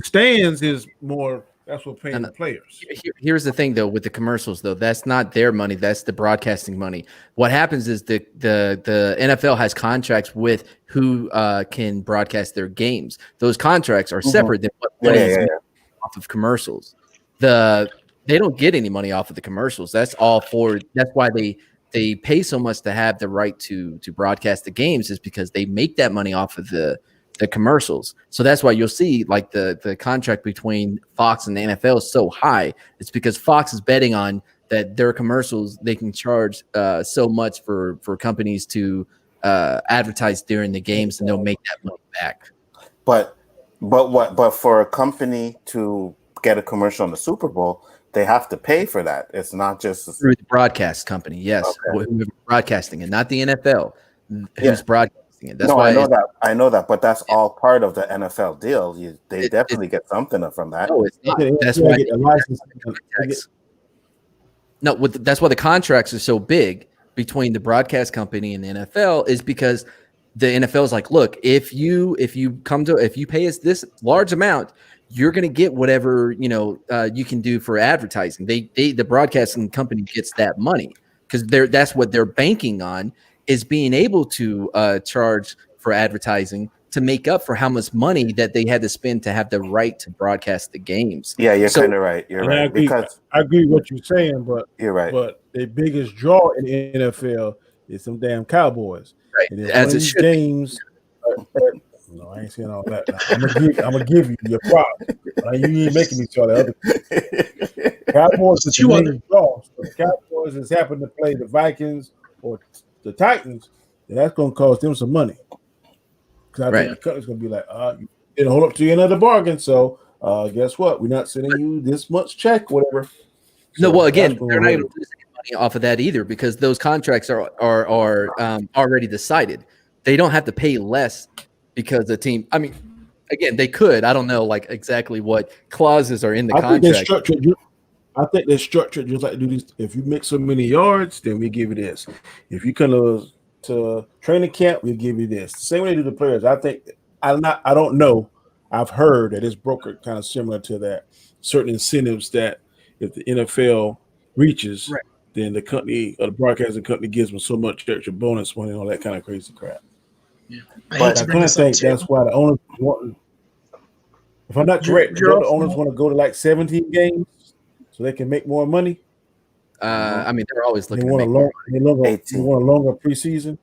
stands is more. That's what paying the players. Here's the thing, though, with the commercials, though, that's not their money. That's the broadcasting money. What happens is the NFL has contracts with who can broadcast their games. Those contracts are separate than what money is made off of commercials. They don't get any money off of the commercials. That's all for. That's why they pay so much to have the right to broadcast the games, is because they make that money off of the commercials. So that's why you'll see like the contract between Fox and the NFL is so high. It's because Fox is betting on that their commercials, they can charge so much for companies to advertise during the games, and they'll make that money back. But for a company to get a commercial on the Super Bowl, they have to pay for that. It's not just through the broadcast company. Yes. Okay. Whoever broadcasting it, not the NFL. Who's broadcasting it. That's why I know that, but that's all part of the NFL deal. They definitely get something from that. No, it's not. That's why that's why the contracts are so big between the broadcast company and the NFL, is because the NFL is like, look, if you pay us this large amount, you're going to get whatever you can do for advertising. The broadcasting company gets that money because that's what they're banking on, is being able to charge for advertising to make up for how much money that they had to spend to have the right to broadcast the games. Yeah, you're kind of right. You're right. I agree with what you're saying, but you're right. But the biggest draw in the NFL is some damn Cowboys. Right. As it should games. No, I ain't saying all that. Now. I'm gonna give you your props. You ain't making me tell the other. Cowboys is the main draw. So the Cowboys has happened to play the Vikings or the Titans, and that's going to cost them some money. Because I think the company's going to be like, you didn't hold up to another bargain, so guess what? We're not sending you this much check, whatever. So no, well, again, they're not going to lose any money off of that either, because those contracts are already decided. They don't have to pay less because the team. I mean, again, they could. I don't know, like exactly what clauses are in the contract. I think they're structured just like do these. If you make so many yards, then we give you this. If you come to training camp, we give you this. The same way they do the players. I think I don't know. I've heard that it's brokered kind of similar to that. Certain incentives that if the NFL reaches, then the company or the broadcasting company gives them so much extra bonus money and all that kind of crazy crap. Yeah. But I kind of think that's why the owners want. If I'm not correct, the owners want to go to like 17 games. So they can make more money. I mean, they're always looking. They want a longer preseason.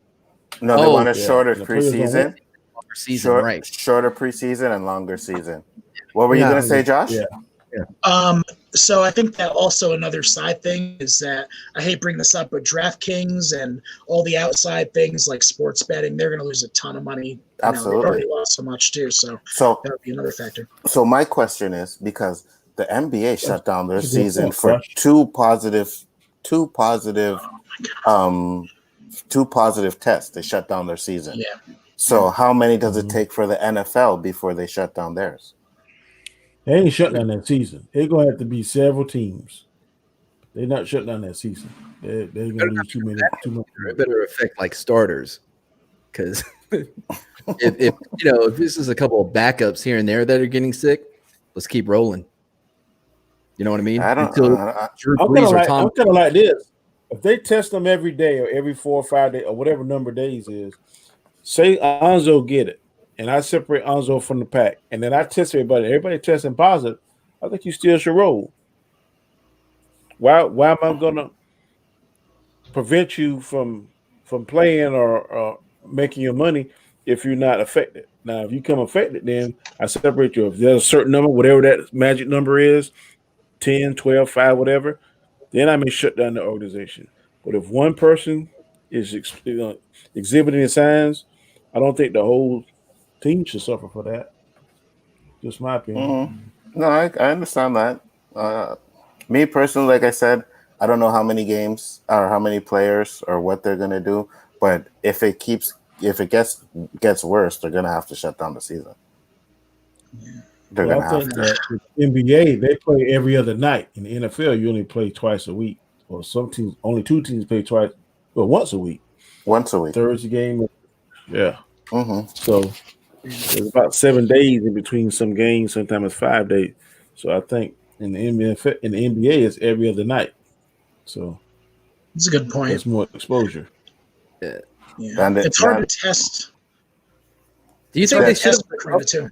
No, they want a shorter preseason. Longer season, right? Shorter preseason and longer season. What were you going to say, Josh? Yeah. So I think that also another side thing is that I hate bringing this up, but DraftKings and all the outside things like sports betting, they're going to lose a ton of money. Absolutely, they've already lost so much too. So that would be another factor. So my question is, because the NBA shut down their season for two positive tests. They shut down their season. Yeah. So how many does it take for the NFL before they shut down theirs? They ain't shut down that season. It's gonna have to be several teams. They're not shut down that season. They're gonna lose too many. It better affect like starters, because if this is a couple of backups here and there that are getting sick, let's keep rolling. You know what I mean? I'm kind of like this. If they test them every day or every 4 or 5 days or whatever number of days is, say Onzo get it, and I separate Onzo from the pack, and then I test everybody testing positive, I think you still should roll. Why am I going to prevent you from playing or making your money if you're not affected. Now, if you come affected, then I separate you. If there's a certain number, whatever that magic number is, 10, 12, 5, whatever, then I may shut down the organization. But if one person is exhibiting signs, I don't think the whole team should suffer for that. Just my opinion. No, I understand that. Me personally, like I said, I don't know how many games or how many players or what they're gonna do, but if it gets worse, they're gonna have to shut down the season. They're Well, gonna I have think to. that the NBA they play every other night. In the NFL, you only play twice a week, or some teams only 2 teams play twice, well, once a week. Once a week. Thursday game, yeah. Mm-hmm. So there's about 7 days in between some games. Sometimes it's 5 days. So I think in the NBA, it's every other night. So That's a good point. that's more exposure. Yeah. And It's hard to test. Do you It's think hard they to should test have? for Corona too.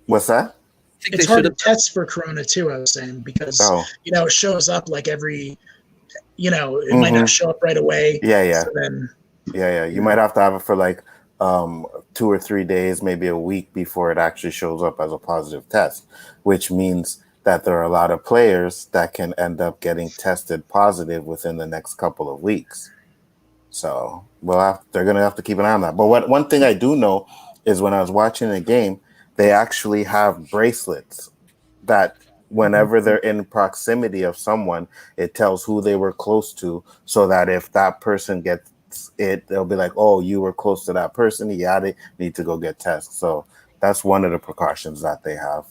What's that? Think It's they hard should to have? test for Corona too. I was saying because Oh, it shows up like every, it might not show up right away. yeah. So then, Yeah. You might have to have it for like 2 or 3 days, maybe a week before it actually shows up as a positive test, which means that there are a lot of players that can end up getting tested positive within the next couple of weeks. So they're going to have to keep an eye on that. But one thing I do know is when I was watching the game, they actually have bracelets that whenever they're in proximity of someone, it tells who they were close to, so that if that person gets it, they'll be like, oh, you were close to that person, you got it, need to go get tested. So that's one of the precautions that they have.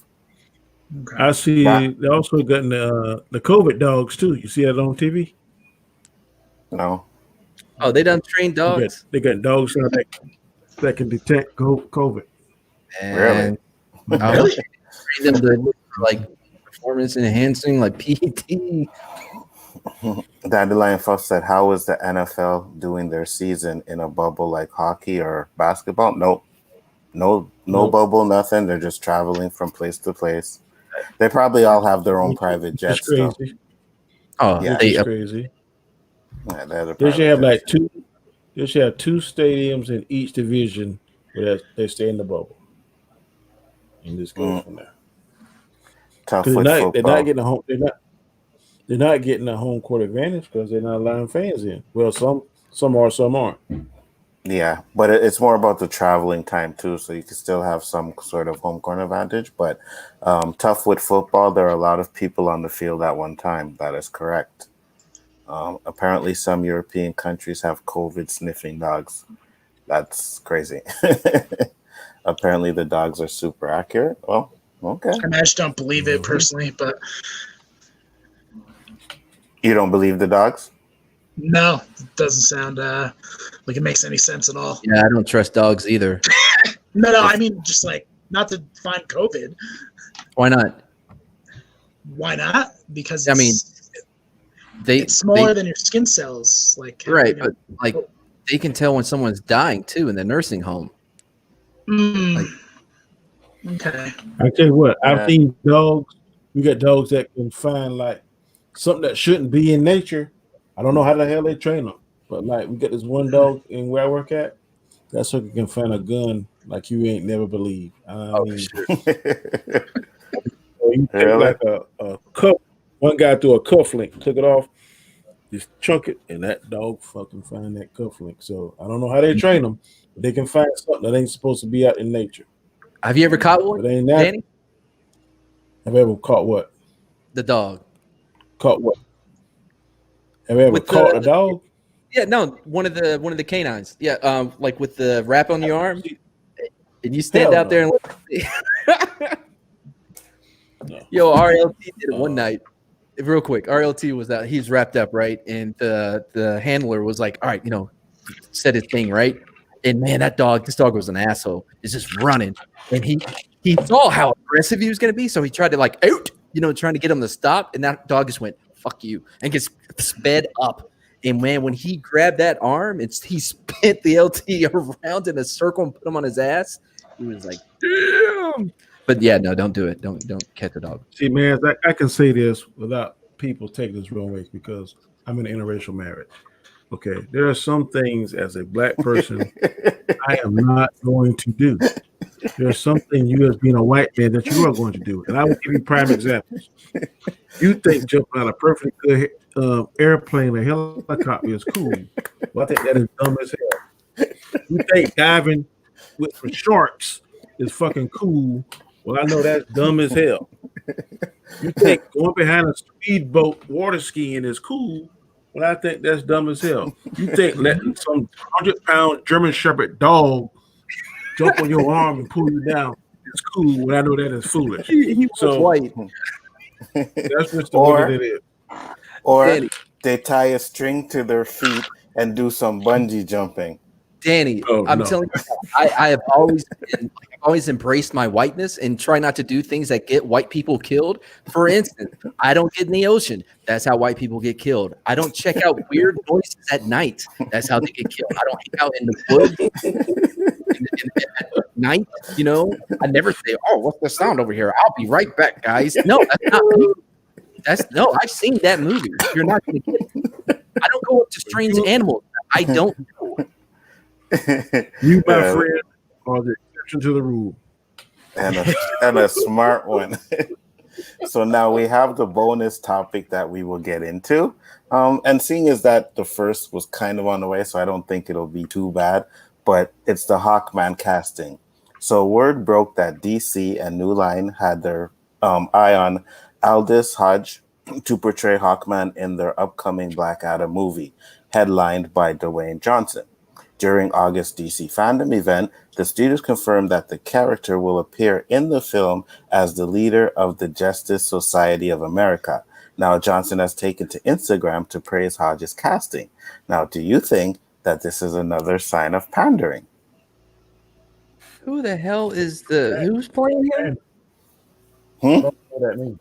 okay. I see they also got the COVID dogs too. You see that on TV? No. Oh, they done trained dogs. They got dogs that can detect COVID. Really? I hope they train them to look like performance enhancing, like PT. Dandelion Fuff said, how is the NFL doing their season in a bubble like hockey or basketball? Nope. No bubble, nothing. They're just traveling from place to place. They probably all have their own private jets. It's crazy. Oh, Yeah. It's crazy. Yeah, they have They should have like two. They should have 2 stadiums in each division where they stay in the bubble, and just go from there. tough Because with they're football. not getting a home. They're not getting a home court advantage because they're not allowing fans in. Well, some are, some aren't. Yeah, but it's more about the traveling time too, so you can still have some sort of home court advantage. But tough with football, there are a lot of people on the field at one time. That is correct. Apparently, some European countries have COVID sniffing dogs. That's crazy. Apparently, the dogs are super accurate. Well, okay. I just don't believe it personally, but You don't believe the dogs? no, it doesn't sound like it makes any sense at all. Yeah, I don't trust dogs either. No, I mean just like not to find COVID. Why not? Why not? Because I mean, it's smaller than your skin cells. Like right, but like they can tell when someone's dying too in the nursing home. Okay. I tell you what, I've seen dogs. We got dogs that can find like something that shouldn't be in nature. I don't know how the hell they train them, but like we got this one dog in where I work at. That sucker can find a gun like you ain't never believe. Sure. You take like a cuff. One guy threw a cuff link, took it off, just chunk it, and that dog fucking find that cuff link. So I don't know how they train them, but they can find something that ain't supposed to be out in nature. Have you ever caught one, But ain't that, Danny? have you ever caught what? The dog. Caught what? Have you ever With caught the- a dog? Yeah, no, one of the canines. Yeah, like with the wrap on your arm, and you stand Hell out there and look. No. Yo, RLT did it one night. Real quick, RLT was out. He's wrapped up, right? And the handler was like, "All right, said his thing, right?" And man, this dog was an asshole. It's just running, and he saw how aggressive he was going to be, so he tried to like out, trying to get him to stop, and that dog just went "fuck you" and gets sped up. And man, when he grabbed that arm, he spent the LT around in a circle and put him on his ass. He was like, "Damn!" But yeah, no, don't do it. Don't catch the dog. See, man, I can say this without people taking this wrong way because I'm in an interracial marriage. Okay, there are some things as a black person I am not going to do. There's something you as being a white man that you are going to do. And I will give you prime examples. You think jumping out a perfectly good airplane or helicopter is cool. Well, I think that is dumb as hell. You think diving with some sharks is fucking cool. Well, I know that's dumb as hell. You think going behind a speedboat water skiing is cool. Well, I think that's dumb as hell. You think letting some 100-pound German Shepherd dog jump on your arm and pull you down is cool. Well, I know that is foolish. He was So white. that's just the way that it is. Or Danny. they tie a string to their feet and do some bungee jumping. Danny, Oh, I'm no. telling you, I have always embraced my whiteness and try not to do things that get white people killed. For instance, I don't get in the ocean. That's how white people get killed. I don't check out weird noises at night. That's how they get killed. I don't hang out in the woods at night. You know, I never say, "Oh, what's the sound over here?" I'll be right back, guys. No, that's not me. No. I've seen that movie. You're not going to get it. I don't go up to strange animals. I don't know. You, my friend, are the exception to the rule. And a smart one. So now we have the bonus topic that we will get into. And seeing as that the first was kind of on the way, so I don't think it'll be too bad, but it's the Hawkman casting. So word broke that DC and New Line had their eye on Aldis Hodge to portray Hawkman in their upcoming Black Adam movie, headlined by Dwayne Johnson. During August DC fandom event, the studios confirmed that the character will appear in the film as the leader of the Justice Society of America. Now, Johnson has taken to Instagram to praise Hodge's casting. Now, do you think that this is another sign of pandering? Who the hell is who's playing him? What that means?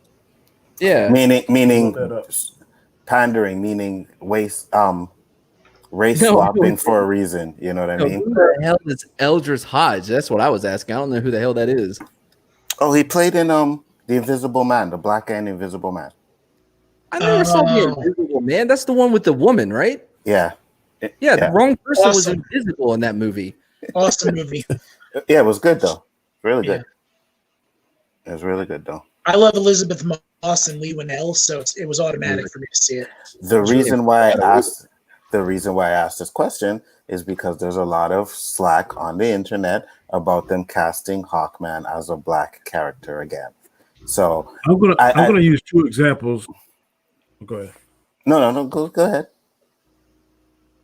Yeah, Meaning Look that up. pandering, meaning race swapping for a reason. You know what I mean? Who the hell is Eldris Hodge? That's what I was asking. I don't know who the hell that is. Oh, he played in The Invisible Man, the Black and Invisible Man. I never saw the Invisible Man. That's the one with the woman, right? Yeah. Yeah, the wrong person was Awesome. invisible in that movie. Awesome movie. Yeah, it was good though. Really good. It was really good though. I love Elizabeth Moss and Lee Winnell, so it was automatic for me to see it. The reason why I asked this question is because there's a lot of slack on the internet about them casting Hawkman as a black character again. So I'm gonna use two examples. Go ahead. No, go ahead.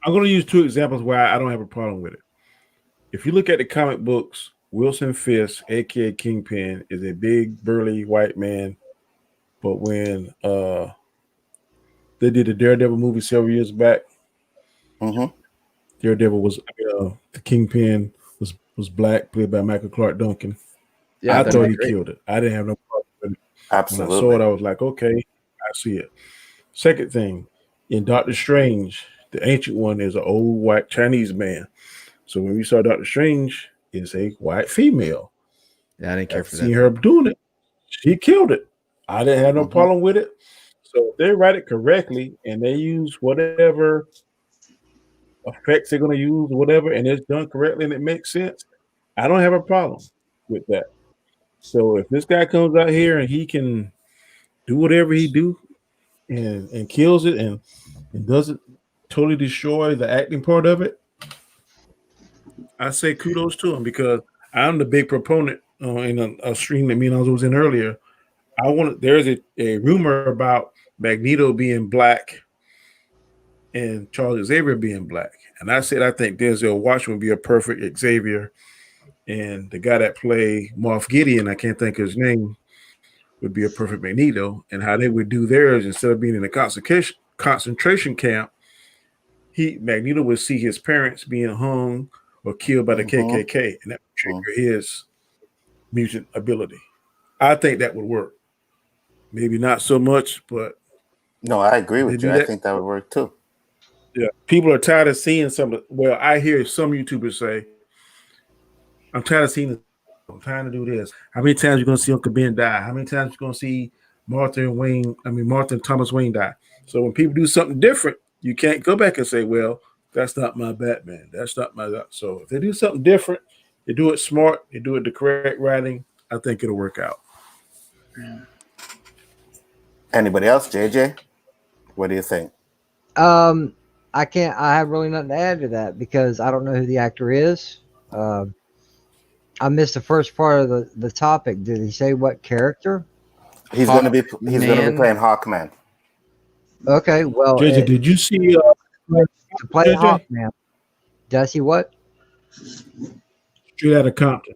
I'm going to use two examples where I don't have a problem with it. If you look at the comic books, Wilson Fisk, aka Kingpin, is a big, burly white man. But when they did the Daredevil movie several years back, Daredevil was the Kingpin was black, played by Michael Clark Duncan. Yeah, I thought he killed it. I didn't have no problem with it. Absolutely. When I saw it, I was like, okay, I see it. Second thing, in Doctor Strange, the ancient one is an old white Chinese man. So when we saw Doctor Strange, it's a white female. Yeah, I didn't care for Seen that. her doing it. She killed it. I didn't have no problem with it. So if they write it correctly and they use whatever effects they're going to use, whatever, and it's done correctly and it makes sense, I don't have a problem with that. So if this guy comes out here and he can do whatever he do and kills it and doesn't totally destroy the acting part of it, I say kudos to him because I'm the big proponent in a stream that me and I was in earlier. There's a rumor about Magneto being black and Charles Xavier being black. And I said I think Denzel Washington would be a perfect Xavier. And the guy that played Moff Gideon, I can't think of his name, would be a perfect Magneto. And how they would do theirs, instead of being in a concentration camp, Magneto would see his parents being hung or killed by the KKK, and that would trigger his mutant ability. I think that would work. Maybe not so much, but no, I agree with you. I think that would work too. Yeah, people are tired of seeing well, I hear some YouTubers say, I'm tired of seeing this. I'm trying to do this. How many times you going to see Uncle Ben die? How many times you going to see Martha and Thomas Wayne die? So when people do something different, you can't go back and say, well, that's not my Batman. That's not my. So if they do something different, they do it smart, they do it the correct writing, I think it'll work out. Anybody else? JJ, what do you think? I can't. I have really nothing to add to that because I don't know who the actor is. I missed the first part of the topic. Did he say what character? He's going to be playing Hawkman. Okay, well, JJ, did you see to play JJ? Hawkman? Did I see what? Straight Outta Compton?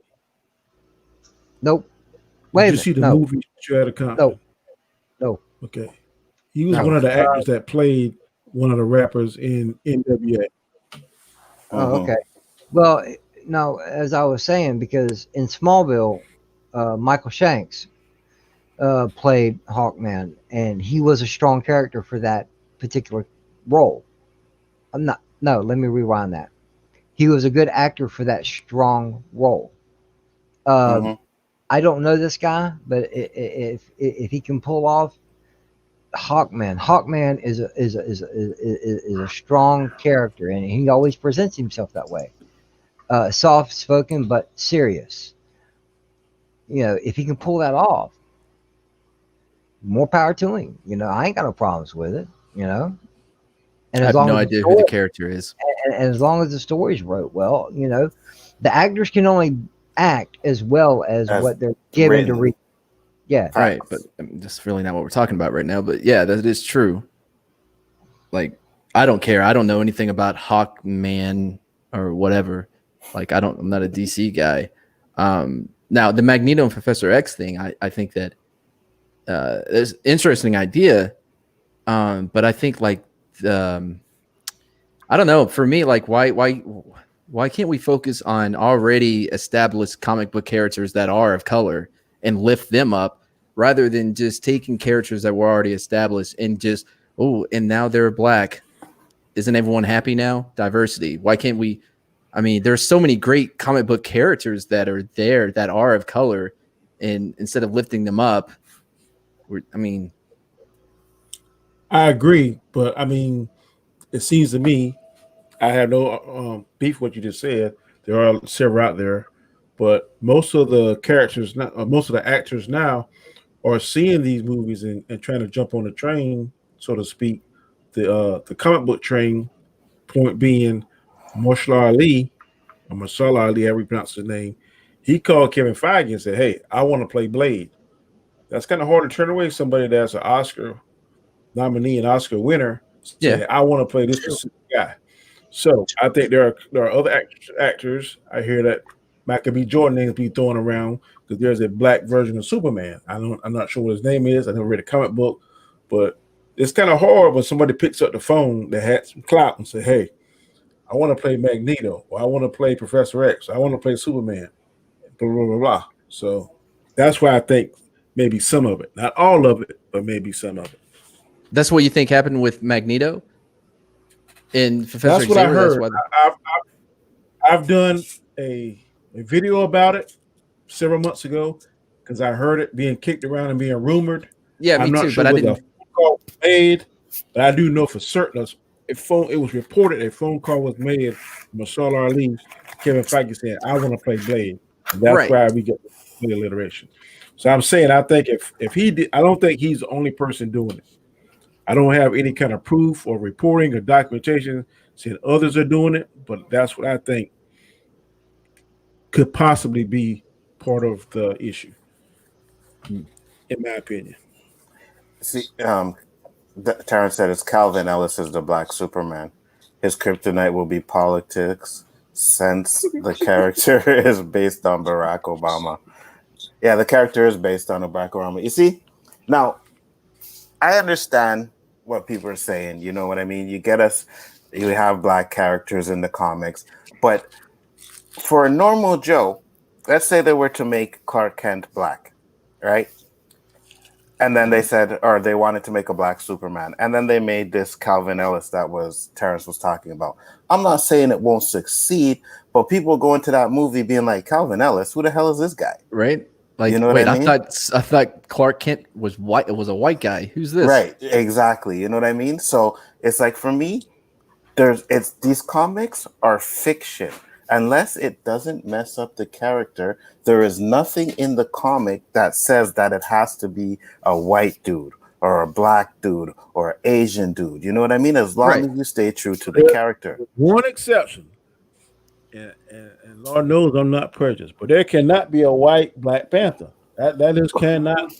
Nope. Wait Did a you minute. see the No, movie Straight Outta Compton? no. Okay. He was No. one of the actors that played one of the rappers in NWA. Oh, Mhm. okay. Well, no, as I was saying, because in Smallville, Michael Shanks played Hawkman, and he was a strong character for that particular role. I'm not. No, let me rewind that. He was a good actor for that strong role. Mhm. I don't know this guy, but if he can pull off Hawkman is a strong character, and he always presents himself that way. Soft spoken but serious. You know, if he can pull that off, more power to him. You know, I ain't got no problems with it. You know, and I as have long no as idea who the character is. and as long as the story's wrote well, you know, the actors can only act as well as what they're given to written. read. Yeah, Right, but that's really not what we're talking about right now. But yeah, that is true. Like, I don't care. I don't know anything about Hawkman or whatever. Like, I'm not a DC guy. Now, the Magneto and Professor X thing, I think that is an interesting idea. But I think like I don't know. For me, like why can't we focus on already established comic book characters that are of color and lift them up rather than just taking characters that were already established and just and now they're black. Isn't everyone happy now? Diversity. Why can't we? I mean, there's so many great comic book characters that are there that are of color, and instead of lifting them up, I agree, but I mean, it seems to me I have no beef with what you just said. There are several out there, but most of the characters, most of the actors now, are seeing these movies and trying to jump on the train, so to speak, the comic book train. Point being, Marshall Ali, or Marshall Ali, however you pronounce his name, he called Kevin Feige and said, "Hey, I want to play Blade." That's kind of hard to turn away somebody that's an Oscar nominee and Oscar winner saying, yeah. "I want to play this specific guy." So I think there are other actors. I hear that Michael B. Jordan names be thrown around because there's a black version of Superman. I'm not sure what his name is. I never read a comic book, but it's kind of hard when somebody picks up the phone that had some clout and say, "Hey, I want to play Magneto, or I want to play Professor X, or I want to play Superman." Blah blah blah blah. So that's why I think maybe some of it, not all of it, but maybe some of it. That's what you think happened with Magneto in Professor That's what I Xavier. That's heard. why. I've done a video about it several months ago because I heard it being kicked around and being rumored. Yeah, me I'm not too. sure But I whether a didn't. phone call was made, but I do know for certain it was reported a phone call was made from Marshall Ali, Kevin Feige saying, "I want to play Blade." And that's Right. why we get the alliteration. So I'm saying I think if he did, I don't think he's the only person doing it. I don't have any kind of proof or reporting or documentation saying others are doing it, but that's what I think could possibly be part of the issue, in my opinion. See, Terrence said it's Calvin Ellis is the Black Superman. His kryptonite will be politics, since the character is based on Barack Obama. Yeah, the character is based on Barack Obama. You see, now I understand what people are saying. You know what I mean? You have black characters in the comics, but for a normal Joe, let's say they were to make Clark Kent black, right? And then they said, or they wanted to make a black Superman. And then they made this Calvin Ellis that was Terrence was talking about. I'm not saying it won't succeed, but people go into that movie being like, Calvin Ellis, who the hell is this guy? Right. Like, You know what wait, I mean? I thought Clark Kent was white. It was a white guy. Who's this? Right, exactly. You know what I mean? So it's like for me, these comics are fiction. Unless it doesn't mess up the character, there is nothing in the comic that says that it has to be a white dude or a black dude or an Asian dude. You know what I mean? As long as you stay true to the character. One exception, and Lord knows I'm not prejudiced, but there cannot be a white Black Panther. That just cannot.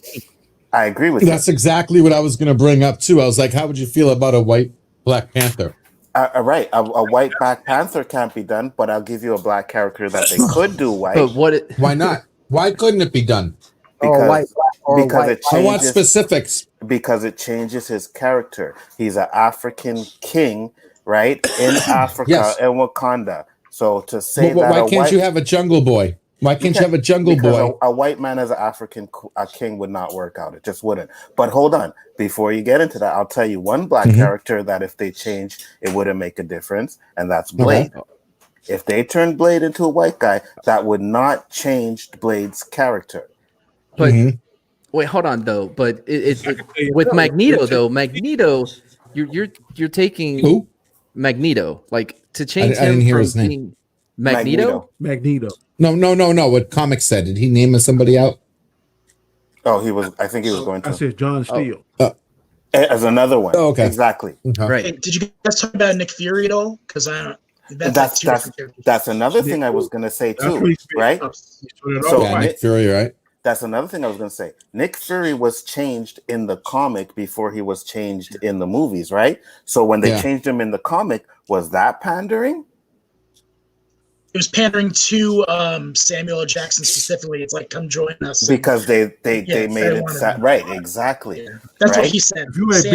I agree with you. That's exactly what I was going to bring up too. I was like, how would you feel about a white Black Panther? Right, a white Black Panther can't be done, but I'll give you a black character that they could do white. But why not? Why couldn't it be done? Because it changes. I want specifics. Because it changes his character. He's an African king, right, in Africa and Wakanda. So to say that, why can't you have a jungle boy? Why can't you have a jungle boy? A white man as an African king would not work out. It just wouldn't. But hold on. Before you get into that, I'll tell you one black character that if they change, it wouldn't make a difference. And that's Blade. Okay. If they turned Blade into a white guy, that would not change Blade's character. But wait, hold on though. But with Magneto though, Magneto, you're taking who? Magneto, like to change I didn't hear from his name. Magneto. No. What comic said? Did he name somebody out? Oh, he was. I think he was going to. I said John Steele. As another one. Oh, okay. Exactly. Right. Hey, did you guys talk about Nick Fury at all? Because I don't. That's another thing I was going to say too, right? So Nick Fury, right? That's another thing I was going to say. Nick Fury was changed in the comic before he was changed in the movies, right? So when they changed him in the comic, was that pandering? It was pandering to Samuel L. Jackson specifically. It's like, come join us. Because they made it right. Exactly. Yeah. That's what he said. If you had a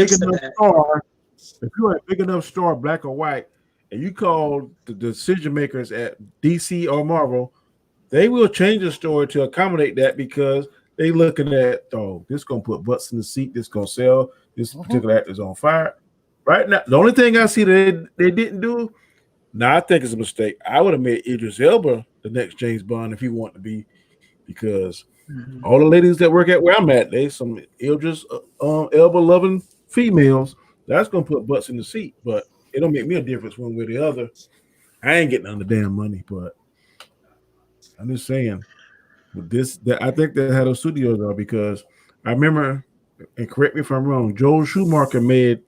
big enough star, black or white, and you call the decision makers at DC or Marvel, they will change the story to accommodate that because they looking at, this gonna put butts in the seat, this gonna sell, this particular actor's on fire. Right now, the only thing I see that they didn't do, now I think it's a mistake. I would have made Idris Elba the next James Bond if he wanted to be, because all the ladies that work at where I'm at, they some Idris Elba loving females. That's gonna put butts in the seat, but it don't make me a difference one way or the other. I ain't getting on the damn money, but I'm just saying, with this, that I think they had those studios though, because I remember, and correct me if I'm wrong, Joel Schumacher made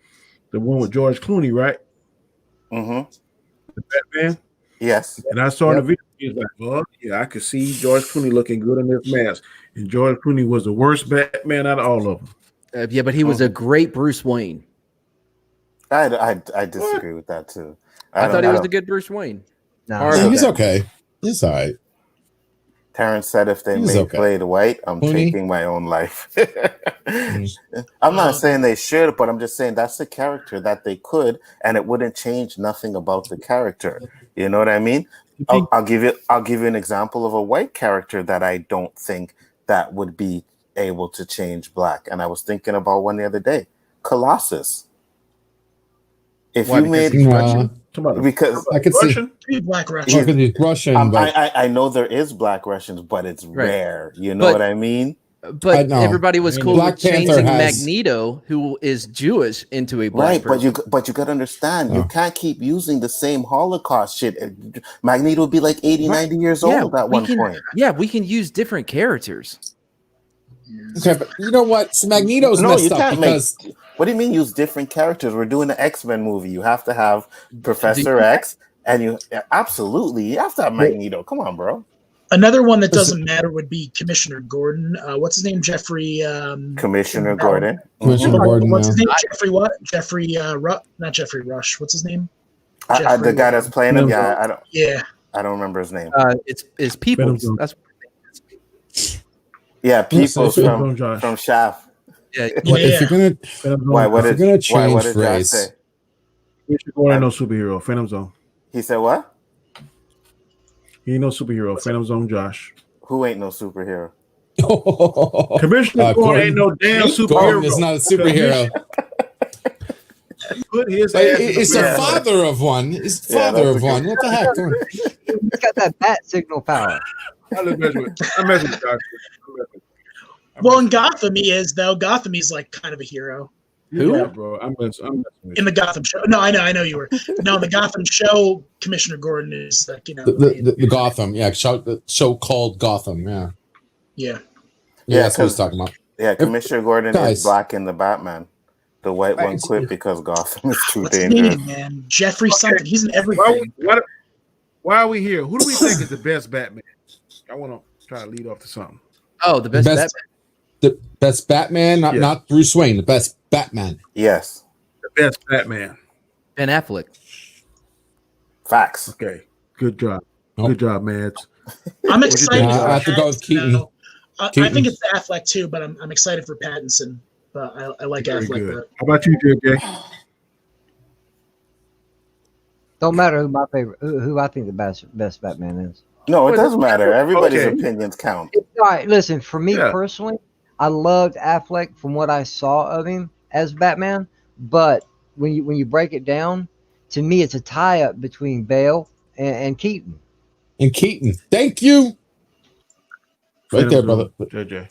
the one with George Clooney, right? The Batman. Yes. And I saw the video. He was like, "Well, yeah, I could see George Clooney looking good in this mask." And George Clooney was the worst Batman out of all of them. Yeah, but he was a great Bruce Wayne. I disagree with that too. I thought he was a good Bruce Wayne. No, he's okay. He's all right. Terrence said if they made Blade white, I'm taking my own life. I'm not saying they should, but I'm just saying that's the character that they could, and it wouldn't change nothing about the character. You know what I mean? I'll give you an example of a white character that I don't think that would be able to change black. And I was thinking about one the other day, Colossus. If you made because I could Russian? see black Russian. Russian, I know there is black Russians, but it's rare. You know what I mean? But everybody was cool Black with changing Panther Magneto, who is Jewish, into a black person. But you got to understand, you can't keep using the same Holocaust shit. Magneto would be like 80, 90 years old at one point. Yeah, we can use different characters. Okay, but you know what? So Magneto's messed up because. What do you mean use different characters? We're doing an X-Men movie. You have to have Professor X, and you have to have Magneto. Come on, bro. Another one that doesn't matter would be Commissioner Gordon. What's his name? Jeffrey. Commissioner Gordon. Commissioner Gordon. What's his name? Jeffrey what? Jeffrey not Jeffrey Rush. What's his name? The guy that's playing him. Yeah, I don't remember his name. It's Peoples. That's Peoples from Shaft. Yeah. If you're gonna change race, Gordon no superhero. Phantom Zone. He said what? He ain't no superhero. Phantom Zone Josh. Who ain't no superhero? Commissioner Gordon ain't no damn superhero. Gordon is not a superhero. It's the father of one. It's the father of one. What the heck? He's got that bat signal power. I mess with Doctor. Well, in Gotham, he is though. Gotham, he's like kind of a hero. Who? Yeah, bro. I'm messing with In the Gotham show. No, I know you were. No, in the Gotham show, Commissioner Gordon is like, The Gotham, the show called Gotham, yeah. Yeah. That's what he's talking about. Yeah, Commissioner Gordon guys. is black in the Batman. The white one Right. quit because Gotham is too What's his dangerous. name, man? Jeffrey something. He's in everything. Why are we here? Who do we think is the best Batman? I want to try to lead off to something. Oh, the best Batman. The best Batman, not Bruce Wayne, the best Batman. Yes. The best Batman. Ben Affleck. Facts. Okay. Good job. Nope. Good job, Mads. I'm excited. I for have to go with Keaton. Pattinson. I think it's Affleck too, but I'm excited for Pattinson. But I like Very Affleck. good. How about you, JJ? Don't matter who my favorite, who I think the best Batman is. No, it doesn't matter. Everybody's Okay. opinions count. All right, listen. For me Yeah. personally, I loved Affleck from what I saw of him as Batman. But when you break it down, to me, it's a tie-up between Bale and Keaton. And Keaton. Thank you. Right there, brother. JJ.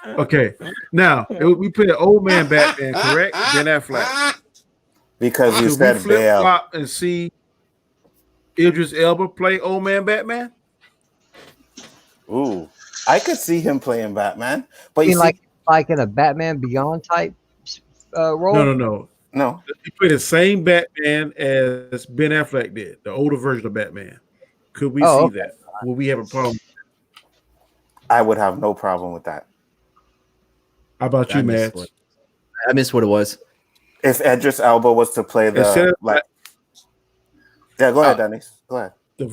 Okay. Now, we put an old man Batman, correct? Ben Affleck. Because you Should we said flip Bale. flop and see Idris Elba play old man Batman? Ooh. I could see him playing Batman. But I you mean, see, like in a Batman Beyond type role. No. no. He played the same Batman as Ben Affleck did, the older version of Batman. Could we see Okay. that? Will we have a problem? I would have no problem with that. How about you, Matt? I missed what it was. If Idris Elba was to play Instead the of yeah, go ahead, Dennis. Go ahead. the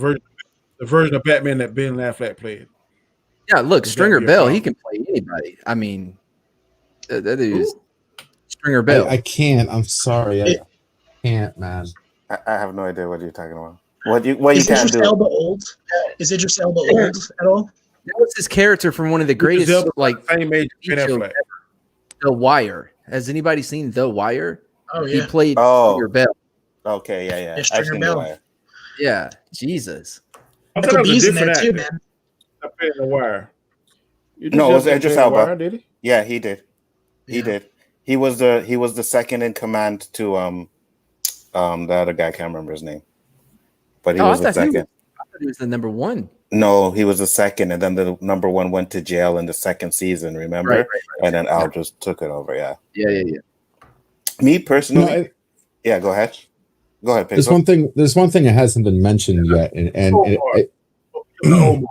version of Batman that Ben Affleck played. Yeah, look, Would Stringer that be a Bell, problem? he can play anybody. I mean, that is Stringer Bell. I can't. I'm sorry. I can't, man. I have no idea what you're talking about. What you Is can't Idris do. Elba old? Is Idris Elba old at all? That was his character from one of the Idris greatest, Elba like, same age as Ben TV shows Affleck. ever, The Wire. Has anybody seen The Wire? Oh He yeah. played Oh. Stringer Bell. Okay, yeah. Yeah, I've Stringer seen Bell. The Wire. Yeah, Jesus. I thought Michael that was a B's in there different too, actor. man. I played The Wire. No, it was Idris played The Elba. Wire, did he? Yeah, he did. He Yeah. did. He was the second in command to the other guy. I can't remember his name, but he was the second. I thought he was the number one. No, he was the second, and then the number one went to jail in the second season. Remember? Right. And then Al just took it over. Yeah. Yeah. Me personally, No, yeah. Go ahead. Go ahead. there's Pixel. one thing. There's one thing that hasn't been mentioned yet, and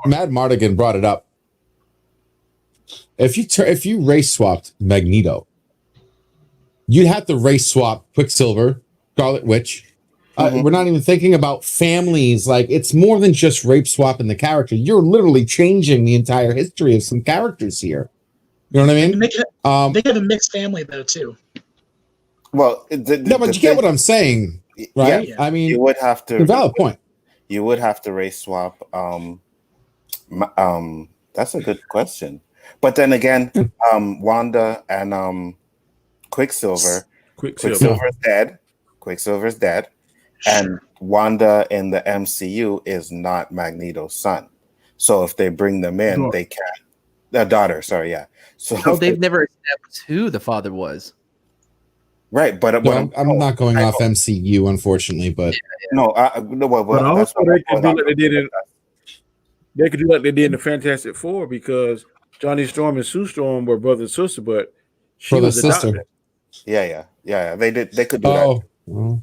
Mad Mardigan brought it up. If you race swapped Magneto, you'd have to race swap Quicksilver, Scarlet Witch. We're not even thinking about families. Like, it's more than just rape swapping the character. You're literally changing the entire history of some characters here. You know what I mean? They could have a mixed family though too. Well, No, but you get what I'm saying, right? Yeah. I mean, You would have a to. valid point. You would have to race swap. That's a good question. But then again, Wanda and Quicksilver. Quicksilver's dead. Quicksilver's dead. And Wanda in the MCU is not Magneto's son. So if they bring them in, Daughter. they can't. The daughter, sorry, yeah. So Oh, they've never established who the father was. right, but No, I'm not going off MCU, unfortunately, but No, well, But that's also what they I'm could do going like they did in they could do like they did in the Fantastic Four because Johnny Storm and Sue Storm were brother and sister, but she brother was sister. adopted. Yeah. They did. They could do that. Oh, well,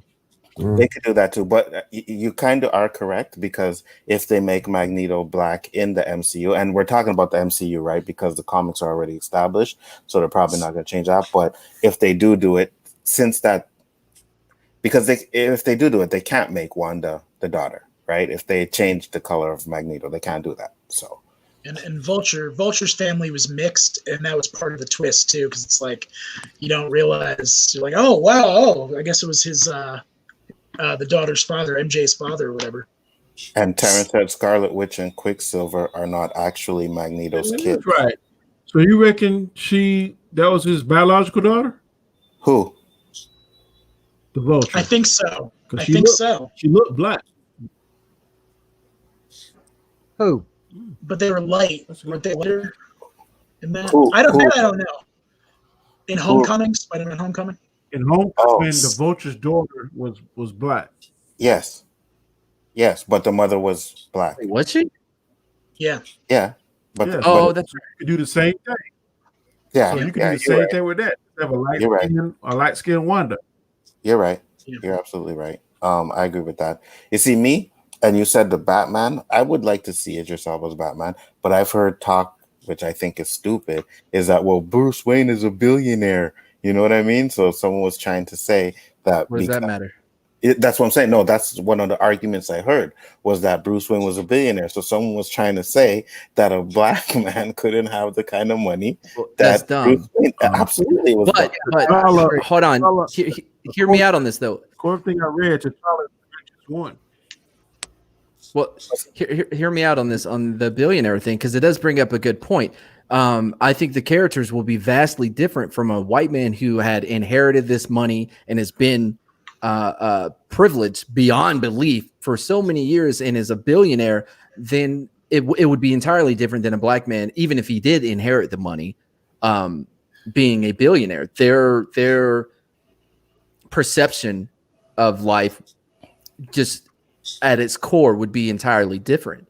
They could do that too, but you kind of are correct because if they make Magneto black in the MCU, and we're talking about the MCU, right? Because the comics are already established, so they're probably not going to change that. But if they do it, if they do it, they can't make Wanda the daughter, right? If they change the color of Magneto, they can't do that. So And Vulture's family was mixed, and that was part of the twist too, because it's like you don't realize, you're like, oh wow, I guess it was his the daughter's father, MJ's father or whatever. and Terrence said Scarlet Witch and Quicksilver are not actually Magneto's kids. That's right. So you reckon that was his biological daughter? Who? The Vulture. I think so. 'Cause I she think looked- so. She looked black. Who? but they were light. That's Weren't good. they lighter in that? Who- I don't who- know. In Homecoming, Spider-Man Homecoming. In Homecoming, Oh, the Vulture's daughter was black. Yes, but the mother was black. Wait, was she? Yeah. Yeah, but Yeah. Oh, but that's You could do the same thing. yeah, So you can yeah, do the you're same right. thing with that. Have a You're right. light skin Wanda. You're right. Yeah. You're absolutely right. I agree with that. You see, me and you said the Batman. I would like to see Idris Elba's Batman, but I've heard talk, which I think is stupid, is that Bruce Wayne is a billionaire. You know what I mean? So someone was trying to say that what does that matter? that's what I'm saying. No, that's one of the arguments I heard was that Bruce Wayne was a billionaire. So someone was trying to say that a black man couldn't have the kind of money Well, that that's dumb. Bruce Wayne absolutely was. But T'Challa- hold on. T'Challa- Hear me out on this though. According to thing I read, T'Challa just won. Well, hear me out on this on the billionaire thing because it does bring up a good point. I think the characters will be vastly different from a white man who had inherited this money and has been privileged beyond belief for so many years and is a billionaire. Then it would be entirely different than a black man, even if he did inherit the money, being a billionaire. Their perception of life just at its core would be entirely different.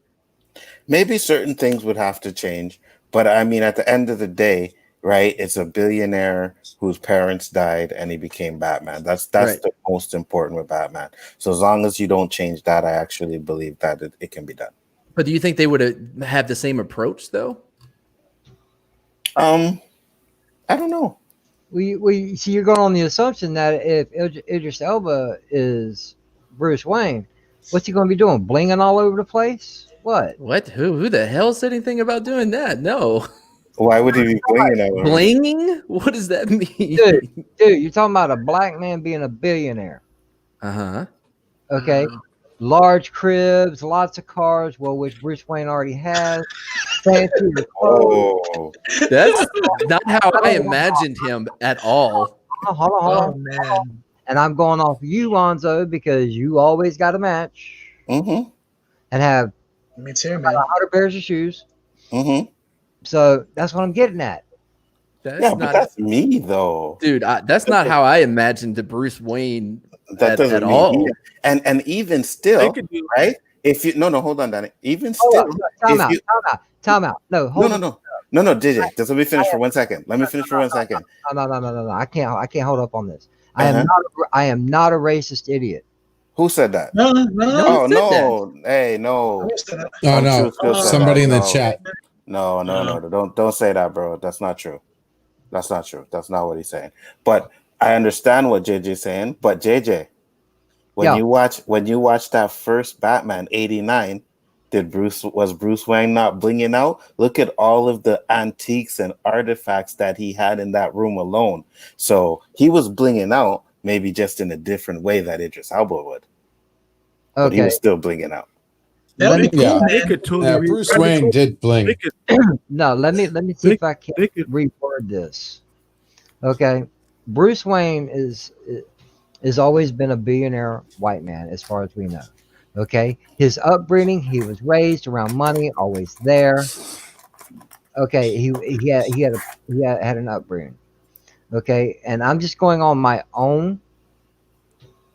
Maybe certain things would have to change, but I mean, at the end of the day, right? It's a billionaire whose parents died and he became Batman. That's Right. the most important with Batman. So as long as you don't change that, I actually believe that it can be done. But do you think they would have the same approach though? I don't know. We see you're going on the assumption that if Idris Elba is Bruce Wayne, what's he going to be doing? Blinging all over the place? What? What? Who the hell said anything about doing that? No. Why would he be blinging that way? Blinging? What does that mean? Dude, you're talking about a black man being a billionaire. Uh-huh. Okay. Large cribs, lots of cars, well, which Bruce Wayne already has. Fancy clothes. Oh, That's not how I imagined him at all. Hold on. Oh man. And I'm going off you, Lonzo, because you always got a match mm-hmm, and have Me too, man. 100 pairs of shoes. mm-hmm. So that's what I'm getting at. That's Yeah, not, but that's me though. dude. That's not how I imagined the Bruce Wayne That at doesn't mean all. either. And even They still, could do right? If you no, hold on, Danny. Even Oh, still, time if out, you time out. No, hold on. no, JJ, just let me finish for 1 second. Let me finish for 1 second. No. I can't hold up on this. Uh-huh. I am not a racist idiot. Who said that? No. Oh Who said no! Hey, no! Oh no! Truth said Somebody that. in the No. chat. No, don't say that, bro. That's not true. That's not true. That's not what he's saying. But I understand what JJ's saying. But JJ, when Yeah. you watch that first Batman '89, was Bruce Wayne not blinging out? Look at all of the antiques and artifacts that he had in that room alone. So he was blinging out, maybe just in a different way that Idris Elba would. But he Okay. was still blinging out. That'd be cool, Yeah. They man. could totally Yeah, re- Bruce Wayne did bling. They could, No, let me see if I can they could reword this. Okay. Bruce Wayne is always been a billionaire white man as far as we know. Okay. His upbringing, he was raised around money, always there. Okay, he had an upbringing. Okay, and I'm just going on my own